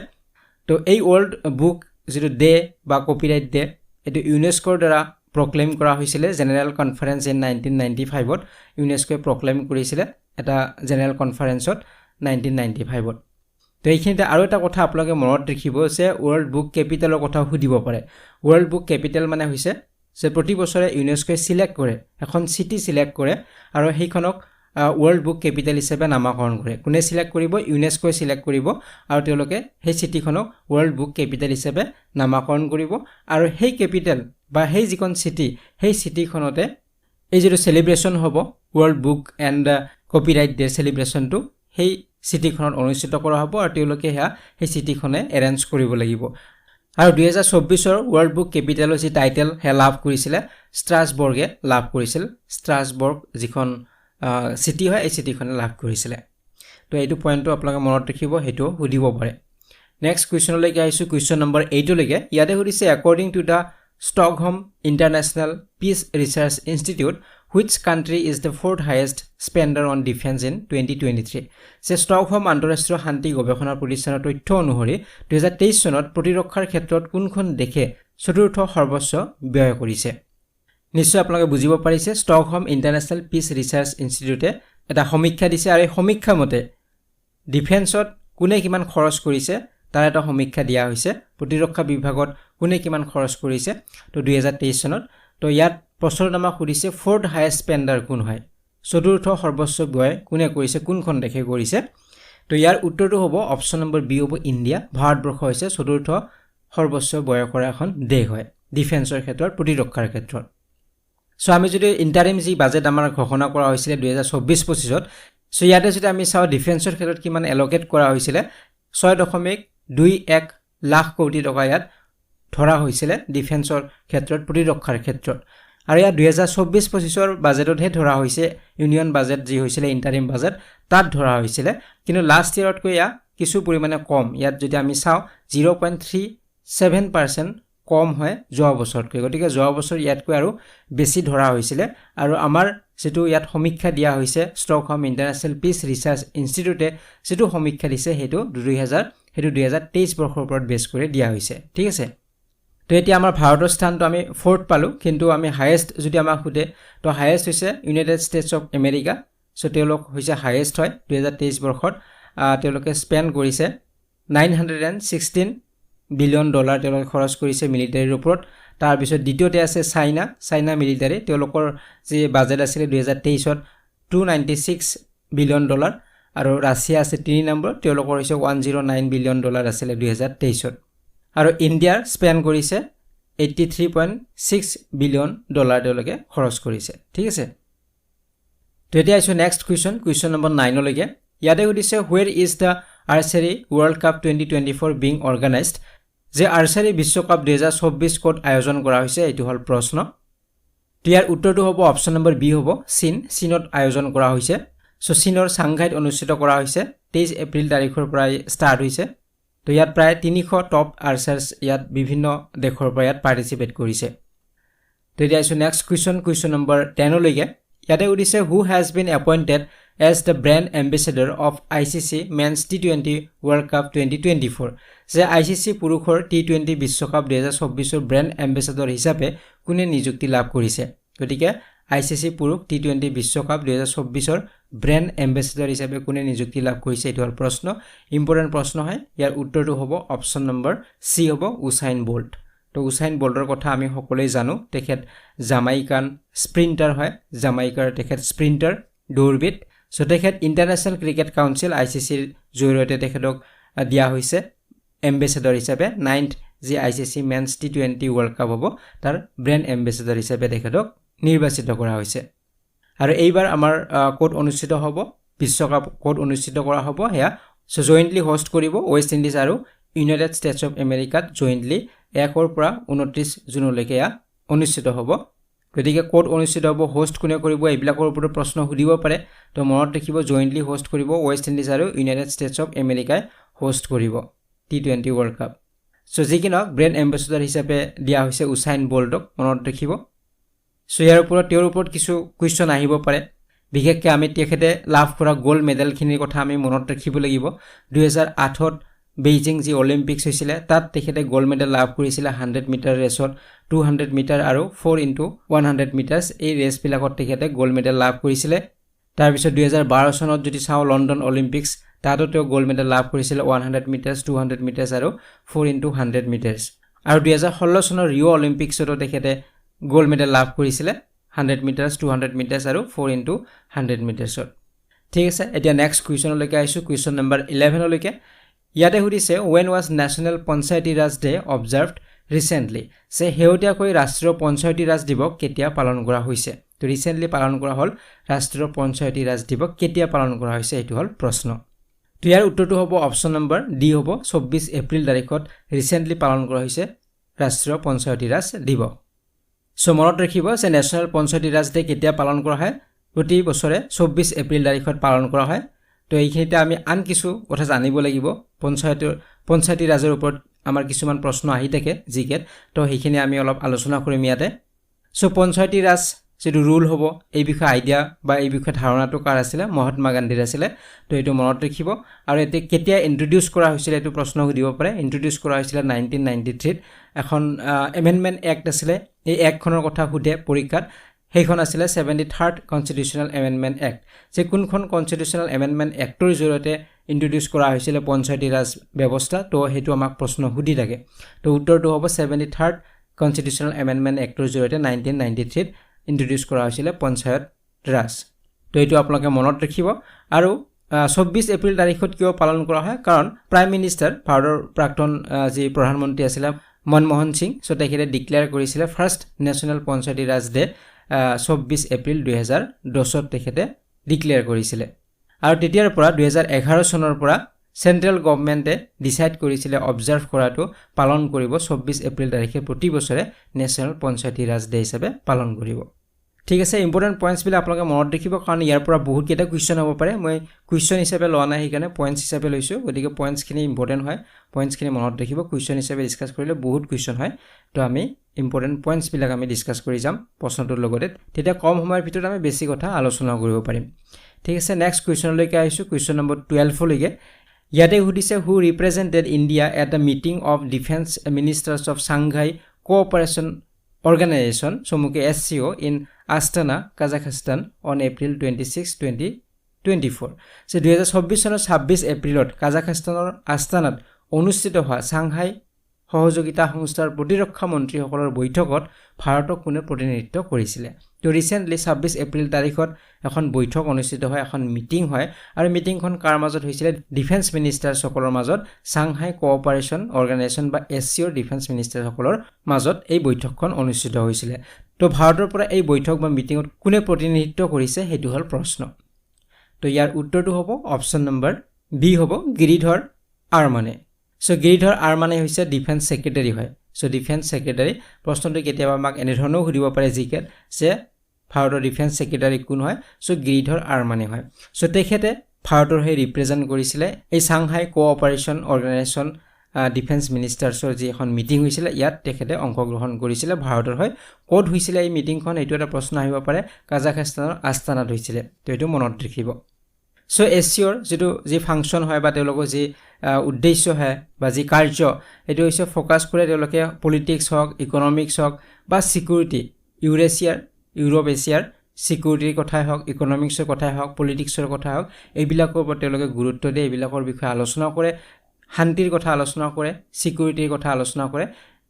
তো এই ওয়াৰ্ল্ড বুক যেটো ডে বা কপিৰাইট ডে এটো ইউনেস্কোৰ দ্বাৰা প্ৰক্লেম কৰা হৈছিল জেনেৰেল কনফাৰেন্স ইন 1995 ত ইউনেস্কোয়ে প্ৰক্লেম কৰিছিল এটা জেনেৰেল কনফাৰেন্সত 1995 ত তো এইখিনিতে আৰু এটা কথা আপোনালোকে মনত ৰাখিব যে ওয়াৰ্ল্ড বুক ক্যাপিটালৰ কথা সুধিব পাৰে ওয়াৰ্ল্ড বুক ক্যাপিটাল মানে হৈছে যে প্ৰতি বছৰে ইউনেস্কোয়ে সিলেক্ট কৰে এখন সিটি সিলেক্ট কৰে আৰু সেইখনক ওয়াৰ্ল্ড বুক ক্যাপিটাল হিচাপে নামকৰণ কৰে কোনে সিলেক্ট কৰিব ইউনেস্কোয়ে সিলেক্ট কৰিব আৰু তেওঁলোকে সেই সিটিখনক ওয়াৰ্ল্ড বুক ক্যাপিটাল হিচাপে নামকৰণ কৰিব আৰু সেই ক্যাপিটাল বা সেই যিখন সিটি সেই সিটিখনতে এই যে সেলিব্ৰেশন হ'ব world book and copyright day সেলিব্ৰেশনটো সেই সিটিখনত অনুষ্ঠিত কৰা হ'ব আৰু তেওঁলোকে সেই সিটিখনে এৰেঞ্জ কৰিব লাগিব আৰু 2024 ওয়াৰ্ল্ড বুক ক্যাপিটালৰ যি টাইটেল হে লাভ কৰিছিল ষ্ট্ৰাছবাৰ্গে লাভ কৰিছিল ষ্ট্ৰাছবাৰ্গ যিখন সিটি হয় এই সিটিখনে লাভ কৰিছিল তো এইটো পইণ্টটো আপোনালোকে মনত ৰাখিব হেতু সুধিব পাৰে নেক্সট কুৱেশ্যনলৈকে আহিছো কুৱেশ্যন নম্বৰ 8 লৈকে ইয়াতে সুধিছে according to the Stockholm International Peace Research Institute which country is the fourth highest spender on defense in 2023 সে ষ্টকহোম আন্তঃৰাষ্ট্ৰীয় শান্তি গৱেষণা প্ৰতিষ্ঠানৰ তথ্য অনুসৰি 2023 চনত প্ৰতিৰক্ষাৰ ক্ষেত্ৰত কোনখন দেশে চতুৰ্থ সৰ্বোচ্চ ব্যয় কৰিছে নিশ্চয় আপোনালোকে বুজিব পাৰিছে ষ্টকহোম ইন্টাৰনেশ্যনেল পিস ৰিসাৰ্চ ইনষ্টিটিউটে এটা সমীক্ষা দিছে আৰু এই সমীক্ষা মতে ডিফেন্সত কোনে কিমান খৰচ কৰিছে তাৰ এটা সমীক্ষা দিয়া হৈছে প্ৰতিৰক্ষা বিভাগত কোনে কিমান খৰচ কৰিছে তো 2023 চনত তো ইয়াত প্ৰশ্নৰ নাম সুধিছে ফোৰ্থ হাইয়েষ্ট স্পেন্ডাৰ কোন হয় চতুৰ্থ সৰ্বোচ্চ ব্যয় কোনে কৰিছে কোনখন দেশে কৰিছে তো ইয়াৰ উত্তৰটো হ'ব অপচন নম্বৰ বি হ'ব ইণ্ডিয়া ভাৰতবৰ্ষ হৈছে চতুৰ্থ সৰ্বোচ্চ ব্যয় কৰা এখন দেশ হয় ডিফেন্সৰ ক্ষেত্ৰত প্ৰতিৰক্ষাৰ ক্ষেত্ৰত সো আমি যদি ইন্টাৰিম যি বাজেট আমাৰ ঘোষণা কৰা হৈছিল 2024-25 ত সো ইয়াতে যদি আমি চাও ডিফেন্সৰ ক্ষেত্ৰত কিমান এলোকেট কৰা হৈছিল 6.21 লাখ কোটি টকা ইয়াত ধৰা হৈছিল ডিফেন্সৰ ক্ষেত্ৰত প্ৰতিৰক্ষাৰ ক্ষেত্ৰত আৰু ইয়াত 2024-25 ৰ বাজেটতহে ধৰা হৈছে ইউনিয়ন বাজেট যি হৈছিল ইন্টাৰিম বাজেট তাত ধৰা হৈছিল কিন্তু লাষ্ট ইয়াৰত কৈ কিছু পৰিমাণে কম ইয়াত যদি আমি চাও 7% কম হয় যোৱা বছৰতকৈ গতিকে যোৱা বছৰ ইয়াতকৈ আৰু বেছি ধৰা হৈছিলে আৰু আমাৰ যেটো ইয়াত সমীক্ষা দিয়া হৈছে ষ্টকহোম ইন্টাৰনেশ্যনেল পিচ ৰিচাৰ্চ ইনষ্টিটিউটে যেটো সমীক্ষা দিছে হেতু 2023 বৰ্ষৰ ওপৰত বেছ কৰি দিয়া হৈছে ঠিক আছে তো এতিয়া আমাৰ ভাৰতৰ স্থানটো আমি 4th পালো কিন্তু আমি হাইয়েষ্ট যদি আমাক খুদে তো হাইয়েষ্ট হৈছে United States of America so তেওঁলোক হৈছে হাইয়েষ্ট হয় 2023 বৰ্ষত তেওঁলোকে স্পেন্ড কৰিছে 916 বিলিয়ন ডলাৰ তেওঁলোকে খৰচ কৰিছে মিলিটাৰীৰ ওপৰত তাৰ পিছত দ্বিতীয়তে আছে চাইনা মিলিটাৰী তেওঁলোকৰ যে বাজেট আছিল 2023 ত 296 বিলিয়ন ডলাৰ আৰু ৰাছিয়া আছে 3 নম্বৰ তেওঁলোকৰ হৈছে 109 বিলিয়ন ডলাৰ আছিল 2023 ত আৰু ইণ্ডিয়াৰ স্পেন্ড কৰিছে 83.6 বিলিয়ন ডলাৰ তেওঁলোকে খৰচ কৰিছে ঠিক আছে তো এতিয়া আইছো নেক্সট কুৱেশ্যন নম্বৰ 9 লৈকে ইয়াতে সুধিছে where is the archery world cup 2024 being organized যে আৰ্চাৰী বিশ্বকাপ 2024 ক'ত আয়োজন কৰা হৈছে এটো হল প্ৰশ্ন ইয়াৰ উত্তৰটো হ'ব অপচন নম্বৰ বি হ'ব চীনত আয়োজন কৰা হৈছে সো চীনৰ সাংঘাইত অনুষ্ঠিত কৰা হৈছে 23 এপ্ৰিল তাৰিখৰ পৰা ষ্টাৰ্ট হৈছে তো ইয়াত প্ৰায় 300 টপ আৰ্চাৰ্ছ ইয়াত বিভিন্ন দেশৰ পৰা ইয়াত পাৰ্টিসিপেট কৰিছে তো এতিয়া আইছো নেক্সট কুৱেশ্যন নম্বৰ 10 লৈকে ইয়াতে উদিছে who has been appointed as the brand ambassador of ICC Men's T20 World Cup 2024 যে ICC পুৰুষৰ T20 বিশ্বকাপ 2024 ৰ ব্ৰেণ্ড এম্বেছাডৰ হিচাপে কোনে নিযুক্তি লাভ কৰিছে গতিকে ICC পুৰুষ T20 বিশ্বকাপ 2024 ৰ ব্ৰেণ্ড এম্বেছাডৰ হিচাপে কোনে নিযুক্তি লাভ কৰিছে এটো হল প্ৰশ্ন ইম্পৰ্টেন্ট প্ৰশ্ন হয় ইয়াৰ উত্তৰটো হ'ব অপচন নম্বৰ সি হ'ব উসাইন বোল্ট তো উসাইন বোল্টৰ কথা আমি সকলোৱে জানো তেখেত জামাইকান স্প্ৰিন্টাৰ হয় জামাইকাৰ তেখেত স্প্ৰিন্টাৰ দৌৰবিদ সো তেখেত ইন্টাৰনেশ্যনেল ক্ৰিকেট কাউন্সিল ICC ৰ জৰিয়তে তেখেতক দিয়া হৈছে এম্বেছাডৰ হিচাপে 9th যে ICC Men's T20 World Cup হ'ব তাৰ ব্ৰেণ্ড এম্বেছাডৰ হিচাপে তেখেতক নিৰ্বাচিত কৰা হৈছে আৰু এইবাৰ আমাৰ কোড অনুষ্ঠিত হ'ব বিশ্বকাপ কোড অনুষ্ঠিত কৰা হ'ব হেয়া সো জয়েন্টলি হোষ্ট কৰিব ওয়েস্ট ইন্ডিজ আৰু ইউনাইটেড ষ্টেটছ অফ আমেৰিকাত জয়েন্টলি 1 ৰ পৰা 29 জুনলৈকে অনুষ্ঠিত হ'ব গতিকে কোড অনুষ্ঠিত হ'ব হোষ্ট কোনে কৰিব এইবিলাকৰ ওপৰত প্ৰশ্ন সুধিব পাৰে তো মনত ৰাখিব জয়েন্টলি হোষ্ট কৰিব ওয়েস্ট ইন্ডিজ আৰু ইউনাইটেড ষ্টেটছ অফ আমেৰিকাই হোষ্ট কৰিব T20 World Cup সো যিকিনক ব্ৰেণ্ড এম্বেছাডৰ হিচাপে দিয়া হৈছে উসাইন বোল্টক মনত ৰাখিব সো ইয়াৰ ওপৰত তেওঁৰ ওপৰত কিছু কুৱেশ্যন আহিব পাৰে বিশেষকৈ আমি তেখেতে লাভ কৰা গোল্ড মেডেলখিনিৰ কথা আমি মনত ৰাখিব লাগিব 2008 ত বেইজিং যি অলিম্পিক্স হৈছিল তাত তেখেতে গোল্ড মেডেল লাভ কৰিছিল 100 মিটাৰ ৰেছত 200 মিটাৰ আৰু 4x100 মিটাৰছ এই ৰেছ বিলাকত তেখেতে গোল্ড মেডেল লাভ কৰিছিল তাৰ পিছত 2012 চনত যদি চাও লণ্ডন অলিম্পিক্স তাতো তেওঁ গোল্ড মেডেল লাভ কৰিছিল 100 মিটাৰছ 200 মিটাৰছ আৰু 4x100 মিটাৰছ আৰু 2016 চনৰ ৰিও অলিম্পিক্সতো তেখেতে গোল্ড মেডেল লাভ কৰিছিল 100 মিটাৰছ 200 মিটাৰছ আৰু 4x100 মিটাৰছত ঠিক আছে এতিয়া নেক্সট কুৱেশ্যনলৈকে আইছো কুৱেশ্যন নম্বৰ 11 লৈকে ইয়াতে সুধিছে when was national panchayati raj day observed recently সে হেউটিয়াকৈ ৰাষ্ট্ৰীয় পঞ্চায়তী ৰাজ দিৱস কেতিয়া পালন কৰা হৈছে তো ৰিসেন্টলি পালন কৰা হল ৰাষ্ট্ৰীয় পঞ্চায়তী ৰাজ দিৱস কেতিয়া পালন কৰা হৈছে এটো হল প্ৰশ্ন তো ইয়াৰ উত্তৰটো হ'ব অপচন নম্বৰ ডি হ'ব 24 এপ্ৰিল তাৰিখত ৰিসেন্টলি পালন কৰা হৈছে ৰাষ্ট্ৰীয় পঞ্চায়তী ৰাজ দিৱস সো মনত ৰাখিব যে নেশ্যনেল পঞ্চায়তী ৰাজ ডে কেতিয়া পালন কৰা হয় প্ৰতি বছৰে 24 এপ্ৰিল তাৰিখত পালন কৰা হয় তো এইখিনিতে আমি আন কিছু কথা জানিব লাগিব পঞ্চায়তী ৰাজৰ ওপৰত আমাৰ কিছুমান প্ৰশ্ন আহি থাকে জিকেত তো সেইখিনি আমি অলপ আলোচনা কৰিম ইয়াতে সো পঞ্চায়তী ৰাজ যেটো ৰুল হ'ব এই বিষয়ে আইডিয়া বা এই বিষয়ে ধাৰণাটো কাৰ আছিল মহাত্মা গান্ধীৰ আছিল তো এটো মনত ৰাখিব আৰু এতে কেতিয়া ইন্ট্ৰোডিউস কৰা হৈছিল এটো প্ৰশ্ন সুধিব পাৰে ইন্ট্ৰোডিউস কৰা হৈছিল 1993 ত এখন এমেন্ডমেন্ট এক্ট আছিল এই এক্টখনৰ কথা সুধে পৰীক্ষাত সেইখন আছিল 73rd কনস্টিটিউশনাল এমেন্ডমেন্ট এক্ট যে কোনখন কনস্টিটিউশনাল এমেন্ডমেন্ট এক্টৰ জৰিয়তে ইন্ট্ৰোডিউস কৰা হৈছিল পঞ্চায়তী ৰাজ ব্যৱস্থা তো হেতু আমাক প্ৰশ্ন সুধি থাকে তো উত্তৰটো হ'ব 73rd কনস্টিটিউশনাল এমেন্ডমেন্ট এক্টৰ জৰিয়তে 1993 ত ইন্ট্ৰোডিউস কৰা হৈছিল পঞ্চায়ত ৰাজ তো এটো আপোনালোকে মনত ৰাখিব আৰু 24 এপ্ৰিল তাৰিখত কিয় পালন কৰা হয় কাৰণ প্ৰাইম মিনিষ্টাৰ ভাৰতৰ প্ৰাক্তন যি প্ৰধানমন্ত্ৰী আছিল মনমোহন সিং সো তেখেতে ডিক্লেয়াৰ কৰিছিল first national Panchayati Raj day 24 April 2010 ত তেখেতে ডিক্লেয়াৰ কৰিছিল আৰু তেতিয়াৰ পৰা 2011 চনৰ পৰা সেন্ট্ৰেল গভৰ্নমেন্টে ডিসাইড কৰিছিল অবজাৰ্ভ কৰাটো পালন কৰিব 24 এপ্ৰিল তাৰিখে প্ৰতি বছৰে নেশ্যনেল পঞ্চায়তী ৰাজ ডে হিচাপে পালন কৰিব ঠিক আছে ইম্পৰ্টেণ্ট পইণ্টছবিলাক আপোনালোকে মনত ৰাখিব কাৰণ ইয়াৰ পৰা বহুত কেইটা কুৱেশ্যন হ'ব পাৰে মই কুৱেশ্যন হিচাপে লোৱা নাই সেইকাৰণে পইণ্টছ হিচাপে লৈছোঁ গতিকে পইণ্টছখিনি ইম্পৰ্টেণ্ট হয় পইণ্টছখিনি মনত ৰাখিব কুৱেশ্যন হিচাপে ডিছকাছ কৰিলে বহুত কুৱেশ্যন হয় তো আমি ইম্পৰ্টেণ্ট পইণ্টছবিলাক আমি ডিছকাছ কৰি যাম প্ৰশ্নটোৰ লগতে তেতিয়া কম সময়ৰ ভিতৰত আমি বেছি কথা আলোচনা কৰিব পাৰিম ঠিক আছে নেক্সট কুৱেশ্যনলৈকে আহিছোঁ কুৱেশ্যন নম্বৰ 12 লৈকে ইয়াতে সুধিছে who represented India at the meeting of defence ministers of Shanghai cooperation Organization চমুকে SCO in Astana, Kazakhstan on April 26, 2024. So 2024 চনৰ 26 এপ্ৰিলত কাজাখস্তানৰ আস্তানাত অনুষ্ঠিত হোৱা সাংহাই সহযোগিতা সংস্থাৰ প্ৰতিৰক্ষা মন্ত্ৰীসকলৰ বৈঠকত ভাৰতক কোনে প্ৰতিনিধিত্ব কৰিছিলে তো ৰিসেন্টলি 26 এপ্ৰিল তাৰিখত এখন বৈঠক অনুষ্ঠিত হয় এখন মিটিং হয় আৰু মিটিংখন কাৰ মাজত হৈছিলে ডিফেন্স মিনিষ্টাৰ সকলৰ মাজত সাংহাই কোঅপাৰেশ্যন অৰ্গানাইজেশ্যন বা SCO ডিফেন্স মিনিষ্টাৰ সকলৰ মাজত এই বৈঠকখন অনুষ্ঠিত হৈছিলে তো ভাৰতৰ পৰা এই বৈঠক বা মিটিংত কোনে প্ৰতিনিধিত্ব কৰিছে হেতু হল প্ৰশ্ন তো ইয়াৰ উত্তৰটো হ'ব অপচন নম্বৰ বি হ'ব গিৰিধৰ আৰমানে সো গিৰিধৰ আৰমানে হৈছে ডিফেন্স সেক্ৰেটাৰী হয় সো ডিফেন্স সেক্ৰেটাৰী প্ৰশ্নটো কেতিয়াবা আমাক এনে ধৰণেও সুধিব পাৰে জিকে যে ভাৰতৰ ডিফেন্স সেক্ৰেটাৰী কোন হয় সো গিৰিধৰ আৰমানে হয় সো তেখেতে ভাৰতৰ হৈ ৰিপ্ৰেজেন্ট কৰিছিলে এই সাংহাই কোঅপাৰেশ্যন অৰ্গানাইজেশ্যন ডিফেন্স মিনিষ্টাৰ্ছৰ যি এখন মিটিং হৈছিলে ইয়াত তেখেতে অংশগ্ৰহণ কৰিছিলে ভাৰতৰ হৈ ক'ত হৈছিলে এই মিটিংখন এইটো এটা প্ৰশ্ন আহিব পাৰে কাজাখস্তানৰ আস্তানাত হৈছিলে তো এইটো মনত ৰাখিব সো SCOৰ যেটো যি ফাংচন হয় বা তেওঁলোকৰ যি উদ্দেশ্য হয় বা যি কাৰ্য এটো হৈছে ফোকাস কৰে তেওঁলোকে পলিটিক্স হক ইকোনমিক্স হক বা সিকিউৰিটি ইউৰোপ এছিয়াৰ সিকিউৰিটিৰ কথাই হক ইকোনমিক্সৰ কথাই হক পলিটিক্সৰ কথা হক এইবিলাকৰ ওপৰত তেওঁলোকে গুৰুত্ব দিয়ে এইবিলাকৰ বিষয়ে আলোচনা কৰে শান্তিৰ কথা আলোচনা কৰে সিকিউৰিটিৰ কথা আলোচনা কৰে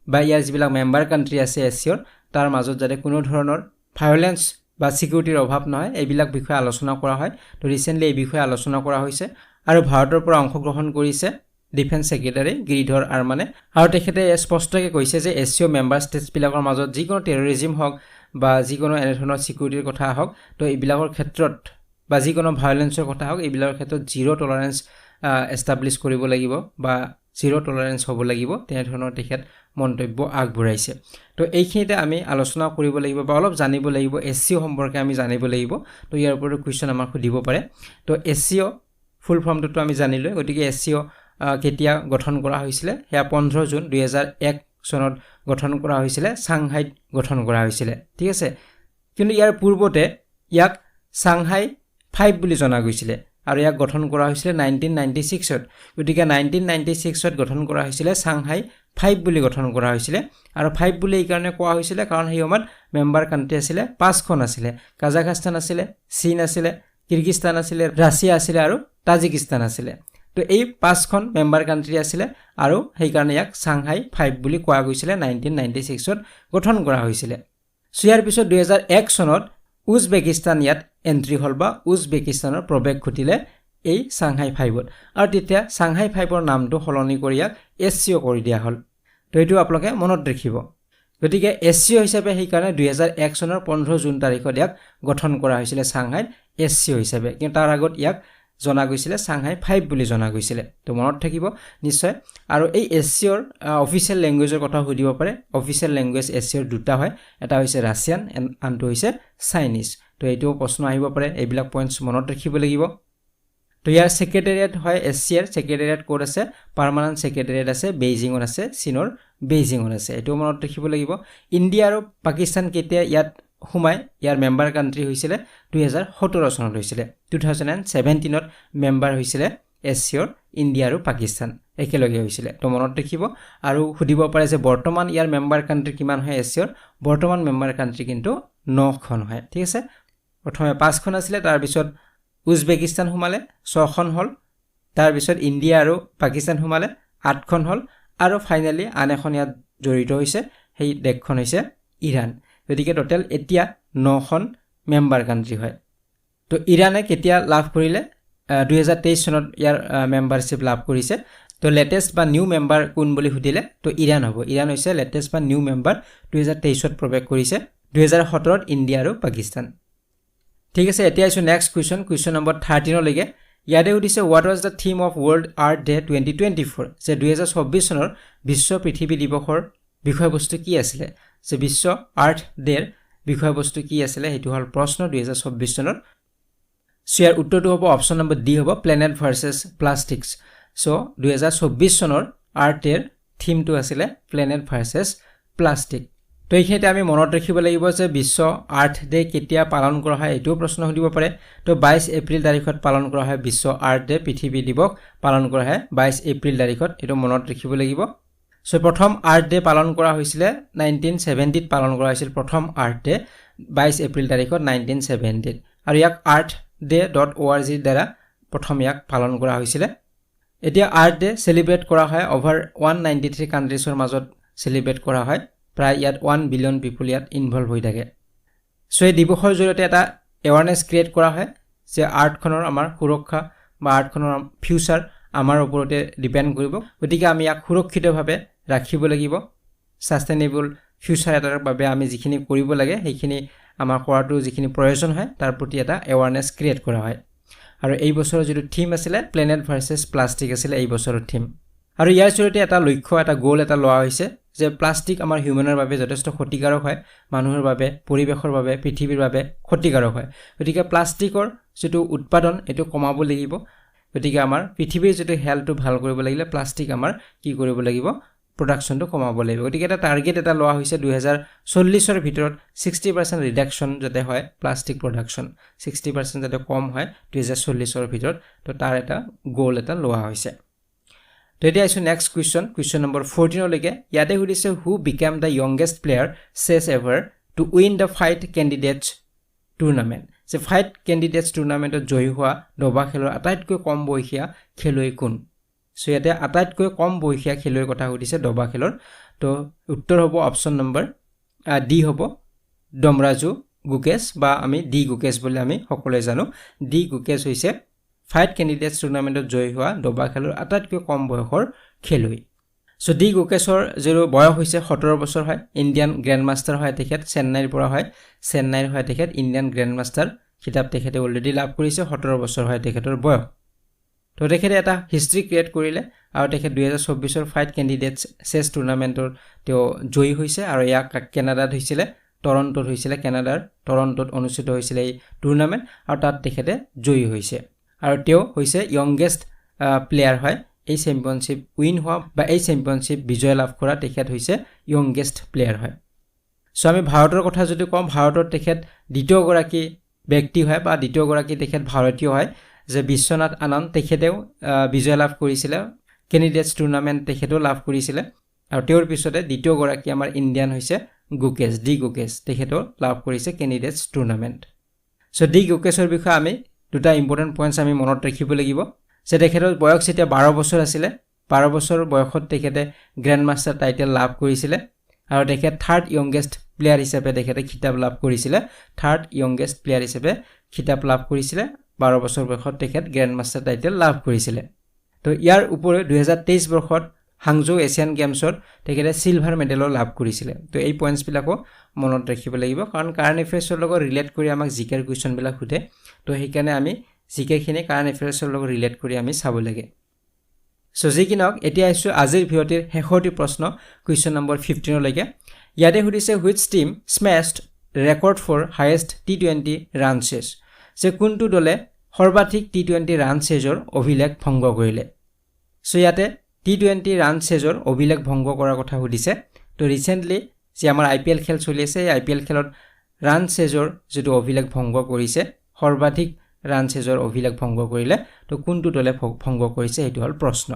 বা ইয়াৰ যিবিলাক মেম্বাৰ কান্ট্ৰি আছে SCOৰ তাৰ মাজত যাতে কোনো ধৰণৰ ভায়োলেন্স বা সিকিউৰিটিৰ অভাৱ নহয় এইবিলাক বিষয়ে আলোচনা কৰা হয় তো ৰিসেন্টলি এই বিষয়ে আলোচনা কৰা হৈছে আৰু ভাৰতৰ পৰা অংশগ্ৰহণ কৰিছে ডিফেন্স সেক্ৰেটাৰী গিৰিধৰ আৰমানে আৰু তেখেতে স্পষ্টকৈ কৈছে যে SCO মেম্বাৰ ষ্টেটছ বিলাকৰ মাজত যিকোনো টেৰৰিজম হওক বা যিকোনো এনে ধৰণৰ সিকিউৰিটিৰ কথা হওক তো এইবিলাকৰ ক্ষেত্ৰত বা যিকোনো ভায়োলেন্সৰ কথা হওক এইবিলাকৰ ক্ষেত্ৰত জিৰো টলাৰেন্স এস্টাবলিশ কৰিব লাগিব বা জিৰো টলাৰেন্স হ'ব লাগিব তেনে ধৰণৰ তেখেত মন্তব্য আগবঢ়াইছে তো এইখিনিতে আমি আলোচনা কৰিব লাগিব বা অলপ জানিব লাগিব SCO সম্পৰ্কে আমি জানিব লাগিব তো ইয়াৰ ওপৰত কোৱেশ্চন আমাক সুধিব পাৰে তো SCO ফুল ফৰ্মটো আমি জানিলো গতিকে SCO কেতিয়া গঠন কৰা হৈছিলে হেয়া 15 জুন 2001 চনত গঠন কৰা হৈছিলে সাংহাইত গঠন কৰা হৈছিলে ঠিক আছে কিন্তু ইয়াৰ পূৰ্বতে ইয়াক সাংহাই 5 বুলি জনা গৈছিলে আৰু ইয়াক গঠন কৰা হৈছিলে 1996 ত গতিকে 1996 ত গঠন কৰা হৈছিলে সাংহাই 5 বুলি গঠন কৰা হৈছিলে আৰু 5 বুলি এই কাৰণে কোৱা হৈছিলে কাৰণ সেই সময়ত মেম্বাৰ কান্ট্ৰি আছিল 5খন আছিল কাজাখস্তান আছিল চীন আছিল কিৰগিস্তান আছিল ৰাছিয়া আছিল আৰু তাজিকিস্তান আছিল তো এই 5খন মেম্বাৰ কান্ট্ৰি আছিল আৰু সেই কাৰণে ইয়াক সাংহাই 5 বুলি কোৱা গৈছিল 1996 ত গঠন কৰা হৈছিল ইয়াৰ পিছত 2001 চনত উজবেকিস্তান ইয়াত এন্ট্ৰি হল বা উজবেকিস্তানৰ প্ৰৱেশ ঘটিলে এই সাংহাই 5ত আৰু তেতিয়া সাংহাই 5ৰ নামটো সলনি কৰি ইয়াক SCO কৰি দিয়া হল তো এইটো আপোনালোকে মনত ৰাখিব গতিকে SCO হিচাপে সেই কাৰণে 2001 চনৰ 15 জুন তাৰিখত ইয়াক গঠন কৰা হৈছিল সাংহাই SCO হিচাপে কিন্তু তাৰ আগত ইয়াক জনা গৈছিল সাংহাই 5 বুলি জনা গৈছিল তো মনত থাকিব নিশ্চয় আৰু এই SCOৰ অফিচিয়েল ল্যাঙ্গুৱেজৰ কথা সুধিব পাৰে অফিচিয়েল ল্যাঙ্গুৱেজ SCOৰ দুটা হয় এটা হৈছে ৰাছিয়ান আনটো হৈছে চাইনিজ তো এইটো প্ৰশ্ন আহিব পাৰে এইবিলাক পইণ্টছ মনত ৰাখিব লাগিব তো ইয়াৰ সেক্ৰেটাৰিয়েট হয় SCOৰ সেক্ৰেটাৰিয়েট কোড আছে পাৰ্মানেন্ট সেক্ৰেটাৰিয়েট আছে বেইজিঙত আছে চীনৰ বেইজিঙত আছে এইটো মনত ৰাখিব লাগিব ইণ্ডিয়া আৰু পাকিস্তান কেতিয়া ইয়াত হুমাই ইয়াৰ মেম্বাৰ কান্ট্ৰি হৈছিল 2017 চনত হৈছিল 2017 ত মেম্বাৰ হৈছিল SCOৰ ইণ্ডিয়া আৰু পাকিস্তান একেলগে হৈছিল তো মনত ৰাখিব আৰু সুধিব পাৰে যে বৰ্তমান ইয়াৰ মেম্বাৰ কান্ট্ৰি কিমান হয় SCOৰ বৰ্তমান মেম্বাৰ কান্ট্ৰি কিন্তু 9খন হয় ঠিক আছে প্ৰথমে 5খন আছিল তাৰ পিছত উজবেকিস্তান হুমালে 6খন হল তাৰ পিছত ইণ্ডিয়া আৰু পাকিস্তান হুমালে 8খন হল আৰু ফাইনালি আন এখন ইয়াত জড়িত হৈছে সেই দেশখন হৈছে ইৰাণ গতিকে টোটাল এতিয়া 9খন মেম্বাৰ কান্ট্ৰি হয় তো ইৰাণে কেতিয়া লাভ কৰিলে 2023 চনত ইয়াৰ মেম্বাৰশিপ লাভ কৰিছে তো লেটেষ্ট বা নিউ মেম্বাৰ কোন বুলি সুধিলে তো ইৰাণ হ'ব ইৰাণ হৈছে লেটেষ্ট বা নিউ মেম্বাৰ 2023 ত প্ৰৱেশ কৰিছে 2017 ত ইণ্ডিয়া আৰু পাকিস্তান ঠিক আছে এতিয়া আছো নেক্সট কুৱেশ্চন নম্বৰ 13 লৈকে ইয়াতে উঠিছে what was the theme of world art day 2024 যে 2024 চনৰ বিশ্ব পৃথিৱী দিৱসৰ বিষয়বস্তু কি আছিল যে বিশ্ব আৰ্ট ডেৰ বিষয়বস্তু কি আছিলে সেইটো হল প্ৰশ্ন 2024 চনৰ সো ইয়াৰ উত্তৰটো হ'ব অপচন নম্বৰ ডি হ'ব প্লেনেট ভাৰ্চেছ প্লাষ্টিক্স সো 2024 চনৰ আৰ্টেৰ থিমটো আছিলে প্লেনেট ভাৰ্চেছ প্লাষ্টিক তো এইখিনিতে আমি মনত ৰাখিব লাগিব যে বিশ্ব আৰ্থ ডে কেতিয়া পালন কৰা হয় এইটো প্ৰশ্ন সুধিব পাৰে তো 22 এপ্ৰিল তাৰিখত পালন কৰা হয় বিশ্ব আৰ্থ ডে পৃথিৱী দিৱস পালন কৰা হয় 22 এপ্ৰিল তাৰিখত এটো মনত ৰাখিব লাগিব সো প্ৰথম আৰ্থ ডে পালন কৰা হৈছিল 1970 ত পালন কৰা হৈছিল প্ৰথম আৰ্থ ডে 22 এপ্ৰিল তাৰিখত 1970 আৰু ইয়াক earthday.org দ্বাৰা প্ৰথম ইয়াক পালন কৰা হৈছিল এতিয়া আৰ্থ ডে সেলিব্ৰেট কৰা হয় ওভাৰ 193 কান্ট্ৰিজৰ মাজত সেলিব্ৰেট কৰা হয় প্ৰায় ইয়াত 1 বিলিয়ন পিপল ইয়াত ইনভলভ হৈ থাকে সো এই দিৱসৰ জৰিয়তে এটা এৱাৰনেছ ক্ৰিয়েট কৰা হয় যে আৰ্থখনৰ আমাৰ সুৰক্ষা বা আৰ্থখনৰ ফিউচাৰ আমাৰ ওপৰতে ডিপেন্ড কৰিব গতিকে আমি ইয়াক সুৰক্ষিতভাৱে ৰাখিব লাগিব সাস্টেইনেবল ফিউচাৰ এটাৰ বাবে আমি যিখিনি কৰিব লাগে সেইখিনি আমাৰ কৰাটো যিখিনি প্ৰয়োজন হয় তাৰ প্ৰতি এটা এৱাৰনেছ ক্ৰিয়েট কৰা হয় আৰু এই বছৰৰ যেটো থিম আছিল প্লেনেট ভাৰ্চেছ প্লাষ্টিক আছিল এই বছৰৰ থিম আৰু ইয়াৰ জৰিয়তে এটা লক্ষ্য এটা গোল এটা লোৱা হৈছে যে প্লাষ্টিক আমাৰ হিউমেনৰ বাবে যথেষ্ট ক্ষতিকাৰক হয় মানুহৰ বাবে পৰিবেশৰ বাবে পৃথিৱীৰ বাবে ক্ষতিকাৰক হয় গতিকে প্লাষ্টিকৰ যেটো উৎপাদন এটো কমাব লাগিব গতিকে আমাৰ পৃথিৱীৰ যেটো হেলথটো ভাল কৰিব লাগিলে প্লাষ্টিক আমাৰ কি কৰিব লাগিব প্ৰডাকশনটো কমাব লাগিব গতিকে এটা টাৰ্গেট এটা লোৱা হৈছে 2040 ৰ ভিতৰত 60% ৰিডাকশন যাতে হয় প্লাষ্টিক প্ৰডাকশন 60% যাতে কম হয় 2040 ৰ ভিতৰত তো তাৰ এটা গোল এটা লোৱা হৈছে তো এতিয়া আইছো নেক্সট কোৱেশ্চন নম্বৰ 14 লৈকে ইয়াতে সুধিছে who became the youngest player chess ever to win the FIDE candidates tournament যে ফাইট ক্যান্ডিডেটস টুৰ্নামেন্টত জয়ী হোৱা দবা খেলৰ আটাইতকৈ কম বয়সীয়া খেলুৱৈ কোন সো ইয়াতে আটাইতকৈ কম বয়সীয়া খেলুৱৈৰ কথা সুধিছে দবা খেলৰ তো উত্তৰ হ'ব অপচন নম্বৰ ডি হ'ব ডমৰাজু গুকেশ বা আমি ডি গুকেশ বুলি আমি সকলোৱে জানো ডি গুকেশ হৈছে ফাইট ক্যান্ডিডেটস টুৰ্নামেন্টত জয়ী হোৱা দবা খেলৰ আটাইতকৈ কম বয়সৰ খেলুৱৈ সো ডি গুকেশৰ যেটো বয়স হৈছে 17 বছৰ হয় ইণ্ডিয়ান গ্ৰ্যান্ড মাষ্টাৰ হয় তেখেত চেন্নাইৰ পৰা হয় চেন্নাইৰ হয় তেখেত ইণ্ডিয়ান গ্ৰ্যান্ড মাষ্টাৰ কিতাপ তেখেতে অলৰেডি লাভ কৰিছে 17 বছৰ হয় তেখেতৰ বয়স তো তেখেতে এটা হিষ্ট্ৰি ক্ৰিয়েট কৰিলে আৰু তেখেত 2024 ৰ ফাইট ক্যান্ডিডেটস চেছ টুৰ্নামেন্টৰ তেও জয়ী হৈছে আৰু ইয়াক কানাডাত হৈছিল টৰন্টোত হৈছিল কানাডাৰ টৰন্টোত অনুষ্ঠিত হৈছিল এই টুৰ্নামেন্ট আৰু তাত তেখেতে জয়ী হৈছে আৰু তেও হৈছে ইয়ংগেষ্ট প্লেয়াৰ হয় এই চ্যাম্পিয়নশিপ উইন হোৱা বা এই চ্যাম্পিয়নশিপ বিজয় লাভ কৰা তেখেত হৈছে ইয়ংগেষ্ট প্লেয়াৰ হয় সো আমি ভাৰতৰ কথা যদি কম ভাৰতৰ তেখেত দ্বিতীয় গৰাকী ব্যক্তি হয় বা দ্বিতীয় গৰাকী তেখেত ভাৰতীয় হয় যে বিশ্বনাথ আনন্দ তেখেতেও বিজয় লাভ কৰিছিল ক্যান্ডিডেটস টুৰ্নামেন্ট তেখেতেও লাভ কৰিছিল আৰু তেওঁৰ পিছতে দ্বিতীয় গৰাকী আমাৰ ইণ্ডিয়ান হৈছে গুকেশ ডি গুকেশ তেখেতেও লাভ কৰিছে ক্যান্ডিডেটস টুৰ্নামেন্ট সো ডি গুকেশৰ বিষয়ে আমি দুটা ইম্পৰ্টেন্ট পইণ্টছ আমি মনত ৰাখিব লাগিব যে তেখেতৰ বয়স যেতিয়া 12 বছৰ আছিল 12 বছৰ বয়সত তেখেতে গ্ৰ্যান্ড মাষ্টাৰ টাইটেল লাভ কৰিছিল আৰু তেখেত থাৰ্ড ইয়ংগেষ্ট প্লেয়াৰ হিচাপে তেখেতে খিতাপ লাভ কৰিছিল থাৰ্ড ইয়ংগেষ্ট প্লেয়াৰ হিচাপে খিতাপ লাভ কৰিছিল 12 বছৰ বয়সত তেখেত গ্ৰ্যান্ড মাষ্টাৰ টাইটেল লাভ কৰিছিল তো ইয়াৰ উপৰি 2023 বৰ্ষত হাংজৌ এছিয়ান গেমছৰ তেখেতে সিলভাৰ মেডেলো লাভ কৰিছিল তো এই পইণ্টছ বিলাকো মনত ৰাখিব লাগিব কাৰণ কাৰেন্ট এফেয়াৰ্ছৰ লগত ৰিলেট কৰি আমাক জিকেৰ কোৱেশ্চন বিলাক সুধে তো সেইকাৰণে আমি জিকেখিনি কাৰেন্ট এফেয়াৰ্ছৰ লগত ৰিলেট কৰি আমি চাব লাগে সো জিকিনক এতিয়া আইছো আজিৰ ভিডিঅ'টিৰ শেষৰটি প্ৰশ্ন কোৱেশ্চন নম্বৰ 15 লৈকে ইয়াতে সুধিছে which team smashed record for highest T20 run chase যে কোনটো দলে সৰ্বাধিক টি20 ৰান চেজৰ অভিলেখ ভংগ কৰিলে সো ইয়াতে টি20 ৰান চেজৰ অভিলেখ ভংগ কৰাৰ কথা সুধিছে তো ৰিসেন্টলি যে আমাৰ আইপিএল খেল চলি আছে এই আইপিএল খেলত ৰান চেজৰ যেটো অভিলেখ ভংগ কৰিছে সৰ্বাধিক ৰান চেজৰ অভিলেখ ভংগ কৰিলে তো কোনটো দলে ভংগ কৰিছে এটো হল প্ৰশ্ন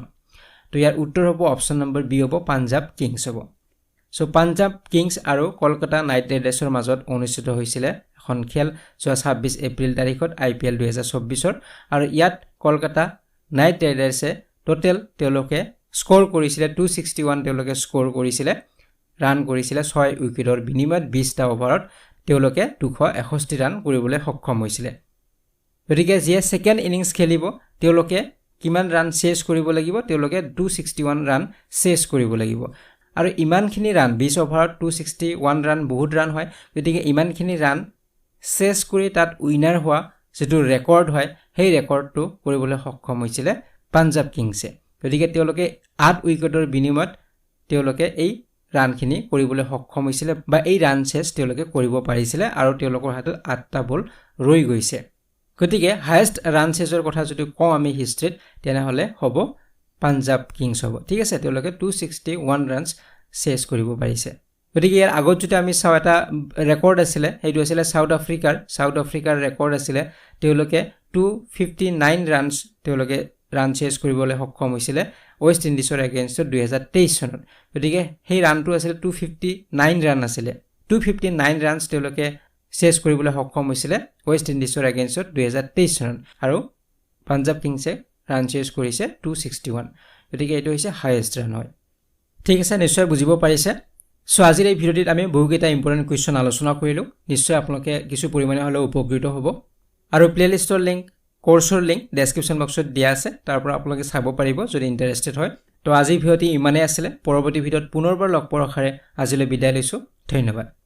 তো ইয়াৰ উত্তৰ হ'ব অপচন নম্বৰ বি হ'ব পাঞ্জাব কিংছ হ'ব সো পাঞ্জাব কিংছ আৰু কলকাতা নাইট ৰাইডাৰ্ছৰ মাজত অনুষ্ঠিত হৈছিল এখন খেল 26 এপ্ৰিল তাৰিখত আইপিএল 2024 ৰ আৰু ইয়াত কলকাতা নাইট ৰাইডাৰ্ছে টোটেল তেওঁলোকে স্কোৰ কৰিছিল 261 তেওঁলোকে স্কোৰ কৰিছিল ৰান কৰিছিল 6 উইকেটৰ বিনিময়ত 20 টা ওভাৰত তেওঁলোকে 261 ৰান কৰিবলৈ সক্ষম হৈছিল গতিকে যিয়ে সেকেন্ড ইনিংস খেলিব তেওঁলোকে কিমান ৰান চেজ কৰিব লাগিব তেওঁলোকে 261 ৰান চেজ কৰিব লাগিব আৰু ইমানখিনি ৰান 20 ওভাৰত 261 ৰান বহুত ৰান হয় গতিকে ইমানখিনি ৰান চেজ কৰি তাত উইনাৰ হোৱা যেটো ৰেকৰ্ড হয় সেই ৰেকৰ্ডটো কৰিবলৈ সক্ষম হৈছিল পাঞ্জাব কিংছে গতিকে তেওঁলোকে 8 উইকেটৰ বিনিময়ত তেওঁলোকে এই ৰানখিনি কৰিবলৈ সক্ষম হৈছিলে বা এই ৰান চেছ তেওঁলোকে কৰিব পাৰিছিলে আৰু তেওঁলোকৰ হাতত 8টা বল ৰৈ গৈছে গতিকে হাইয়েষ্ট ৰান চেছৰ কথা যদি কওঁ আমি হিষ্ট্ৰীত তেনেহ'লে হ'ব পাঞ্জাব কিংছ হ'ব ঠিক আছে তেওঁলোকে 261 ৰানছ চেছ কৰিব পাৰিছে গতিকে ইয়াৰ আগত যদি আমি চাওঁ এটা ৰেকৰ্ড আছিলে সেইটো আছিলে সাউথ আফ্ৰিকাৰ ৰেকৰ্ড আছিলে তেওঁলোকে 259 ৰানছ তেওঁলোকে ৰান চেছ কৰিবলৈ সক্ষম হৈছিলে ৱেষ্ট ইণ্ডিজৰ এগেইনষ্টত 2023 চনত গতিকে সেই ৰানটো আছিলে 259 ৰান আছিলে 259 ৰানছ তেওঁলোকে চেছ কৰিবলৈ সক্ষম হৈছিলে ৱেষ্ট ইণ্ডিজৰ এগেইনষ্টত 2023 চনত আৰু পাঞ্জাব কিংছে ৰান চেছ কৰিছে 261 গতিকে এইটো হৈছে হাইয়েষ্ট ৰান হয় ঠিক আছে নিশ্চয় বুজিব পাৰিছে সো আজিৰ এই ভিডিঅ'টিত আমি বহুকেইটা ইম্পৰ্টেণ্ট কুৱেশ্যন আলোচনা কৰিলোঁ নিশ্চয় আপোনালোকে কিছু পৰিমাণে হ'লেও উপকৃত হ'ব আৰু প্লেলিষ্টৰ লিংক কোৰ্ছৰ লিংক ডেছক্ৰিপশ্যন বক্সত দিয়া আছে তাৰ পৰা আপোনালোকে চাব পাৰিব যদি ইণ্টাৰেষ্টেড হয় তো আজিৰ ভিডিঅ'টি ইমানেই আছিলে পৰৱৰ্তী ভিডিঅ'ত পুনৰবাৰ লগ পোৱাৰ আশাৰে আজিলৈ বিদায় লৈছোঁ ধন্যবাদ